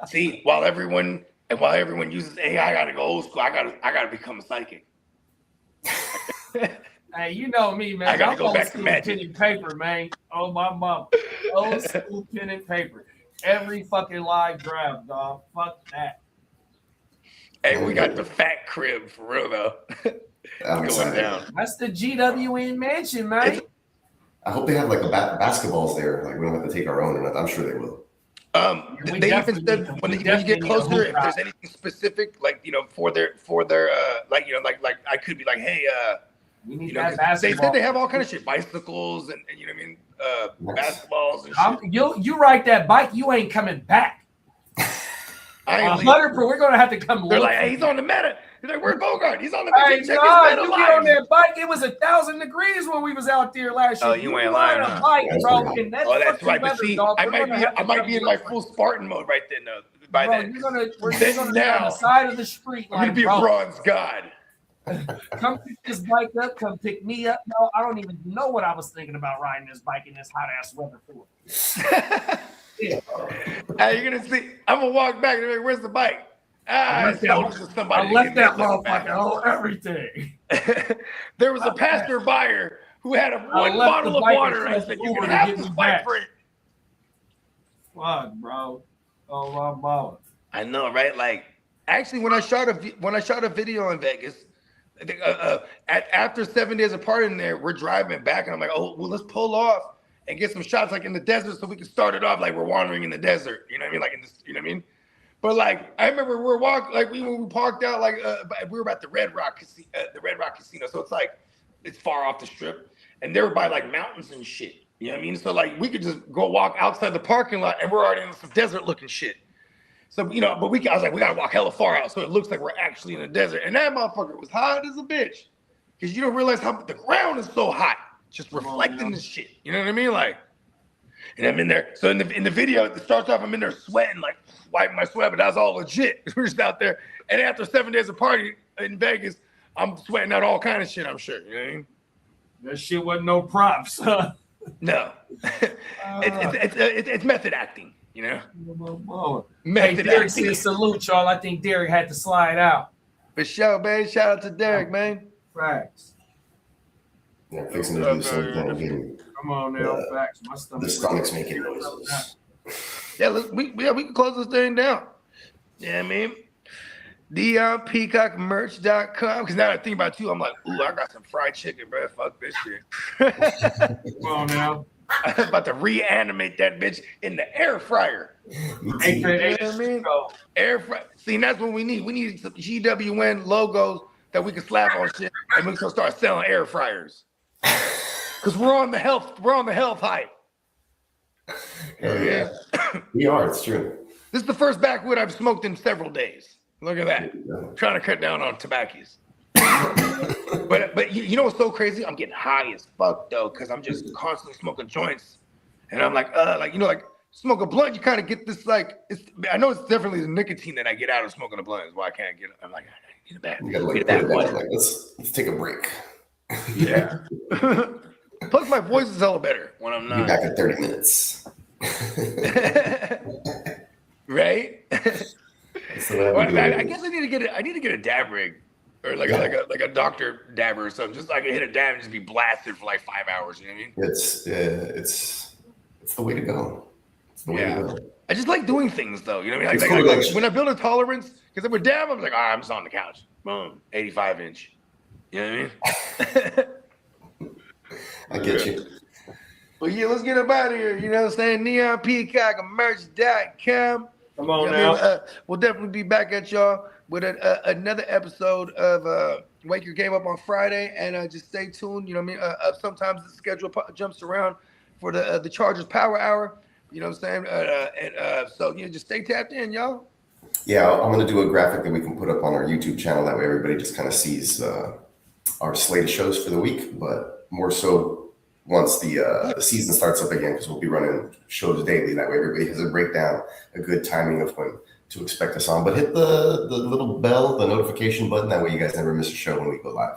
See, while everyone uses AI, I gotta go old school. I gotta become a psychic. Hey, you know me, man. I gotta I'm go old back to school magic. pen and paper, man. Oh my mom. Old school pen and paper. Every fucking live draft, dog. Fuck that. Hey, we got the fat crib for real though. It's going down. That's the GWN mansion, man. I hope they have like basketballs there. Like we don't have to take our own, and I'm sure they will. They even said when you get closer, if there's anything specific, like you know, for their like you know, like I could be like, hey, we need you know, that basketball. they said they have all kind of shit, bicycles and you know what I mean, basketballs and shit. You ride that bike, you ain't coming back. 100%, we're gonna have to come. They're like, hey, he's on the meta. He's like, where's Bogart? He's on the meta. Hey, check no, his meta you live. get on that bike. It was 1,000 degrees when we was out there last year. Oh, you ain't lying, on a huh? bike, bro. And That's right. But see, I might be in my full Spartan mode right then, though. By then, we're gonna be on the side of the street. I'm gonna be a bronze god. Come pick this bike up. Come pick me up. No, I don't even know what I was thinking about riding this bike in this hot ass weather through it. Yeah. Hey, you're gonna see. I'm gonna walk back and be like, where's the bike? I left that motherfucker on everything. There was a pastor buyer who had one bottle of water. I said, you can have this bike for it. Fuck, bro. Oh my mama. I know, right? Like, actually, when I shot a video in Vegas, after 7 days apart in there, we're driving back, and I'm like, oh, well, let's pull off and get some shots like in the desert, so we can start it off like we're wandering in the desert. You know what I mean? Like in this, you know what I mean? But like, I remember we were walking, like when we parked out, like we were at the Red Rock Casino. So it's like it's far off the strip, and they were by like mountains and shit. You know what I mean? So like we could just go walk outside the parking lot, and we're already in some desert looking shit. So you know, but I was like, we gotta walk hella far out, so it looks like we're actually in the desert. And that motherfucker was hot as a bitch, because you don't realize how the ground is so hot, just reflecting this shit. You know what I mean? Like, and I'm in there. So in the video, it starts off, I'm in there sweating, like wiping my sweat, but that's all legit. We're just out there. And after 7 days of party in Vegas, I'm sweating out all kind of shit, I'm sure. You know what I mean? That shit wasn't no props. No. It's method acting, you know? Method Derek said salute, y'all. I think Derek had to slide out. For sure, man. Shout out to Derek, man. Facts. Yeah, fixing to do something. Come on now, facts. My stomach's making noises. Yeah, we can close this thing down. Yeah, I mean, DeonPeacockMerch.com. Because now that I think about you, I'm like, ooh, I got some fried chicken, bro. Fuck this shit. Come on now. I'm about to reanimate that bitch in the air fryer. Hey, you know what I mean? Air fryer. See, that's what we need. We need some GWN logos that we can slap on shit, and we can start selling air fryers. Because we're on the health hype. Hell yeah. We are. It's true. This is the first backwood I've smoked in several days. Look at that. Trying to cut down on tobaccos. but you know what's so crazy? I'm getting high as fuck though, because I'm just constantly smoking joints, and I'm like smoke a blunt. You kind of get this I know it's definitely the nicotine that I get out of smoking a blunt is why I can't get it. I'm like, I need a bad. You gotta get that one. Like, let's take a break. Yeah. Plus, my voice is hella better when I'm not. Be back in 30 minutes. Right? So I guess I need to get a dab rig or like a doctor dabber or something. Just so I can hit a dab and just be blasted for like 5 hours. You know what I mean? It's the way to go. It's the way to go. I just like doing things though. You know what I mean? Like when I build a tolerance, because with dab, I'm like, all right, I'm just on the couch. Boom, 85 inch. You know what I mean? I get you. But yeah, let's get up out of here. You know what I'm saying? NeonPeacockMerch.com. Come on now. We'll definitely be back at y'all with another episode of Wake Your Game Up on Friday. And just stay tuned. You know what I mean? Sometimes the schedule jumps around for the Chargers Power Hour. You know what I'm saying? So just stay tapped in, y'all. Yeah, I'm going to do a graphic that we can put up on our YouTube channel. That way everybody just kind of sees our slate of shows for the week, but more so once the season starts up again, because we'll be running shows daily. That way everybody has a breakdown, a good timing of when to expect us on. But hit the little bell, the notification button. That way you guys never miss a show when we go live.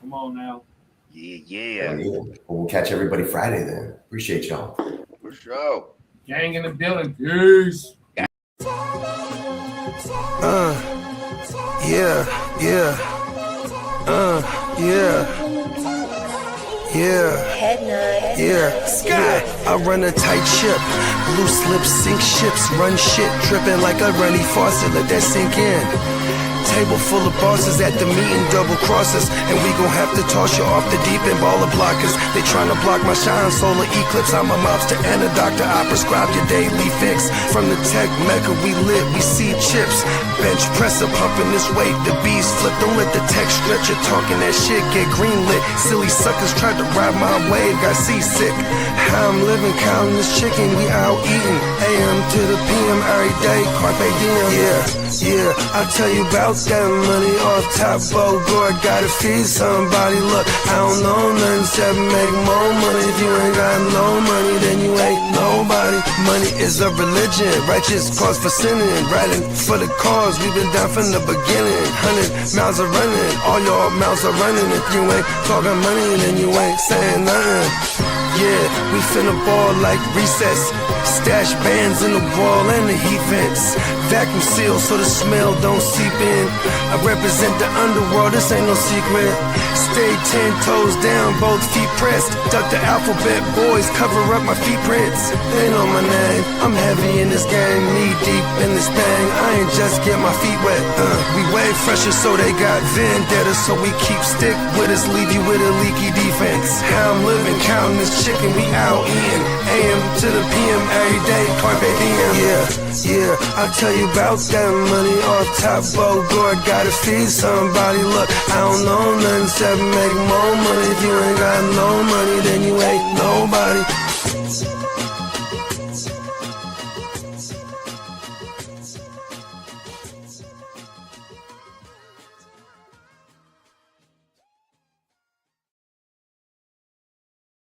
Come on now. Yeah. Well, we'll catch everybody Friday then. Appreciate y'all. For sure. Gang in the building. Peace. Sky, I run a tight ship. Loose lips sink ships, run shit, dripping like a runny faucet. Let that sink in. Table full of bosses at the meeting, double crosses, and we gon' have to toss you off the deep end, baller blockers. They tryna block my shine, solar eclipse. I'm a mobster and a doctor. I prescribe your daily fix. From the tech mecca, we lit, we see chips. Bench presser pumping this weight, the bees flip. Don't let the tech stretch. You're talking that shit, get greenlit. Silly suckers tried to ride my wave, got seasick. How I'm living, counting this chicken, we out eating. AM to the PM every day, carpe diem. Yeah, I'll tell you about that money off top, Bogor. Gotta feed somebody. Look, I don't know nothing except make more money. If you ain't got no money, then you ain't nobody. Money is a religion, righteous cause for sinning. Riding for the cause, we've been down from the beginning. 100 miles are running, all your mouths are running. If you ain't talking money, then you ain't saying nothing. Yeah, we finna ball like recess. Stash bands in the wall and the heat vents. Vacuum seal so the smell don't seep in. I represent the underworld, this ain't no secret. Stay 10 toes down, both feet pressed. Duck the alphabet, boys, cover up my feet prints. They know my name, I'm heavy in this game. Knee deep in this thing, I ain't just get my feet wet. We way fresher so they got vendetta. So we keep stick with us, leave you with a leaky defense. How I'm living, counting this chicken, we out eating. AM to the PM every day, carpe diem. Yeah, I'll tell you about that money off top, Bogor. Gotta feed somebody. Look, I don't know nothing except make more money. If you ain't got no money, then you ain't nobody.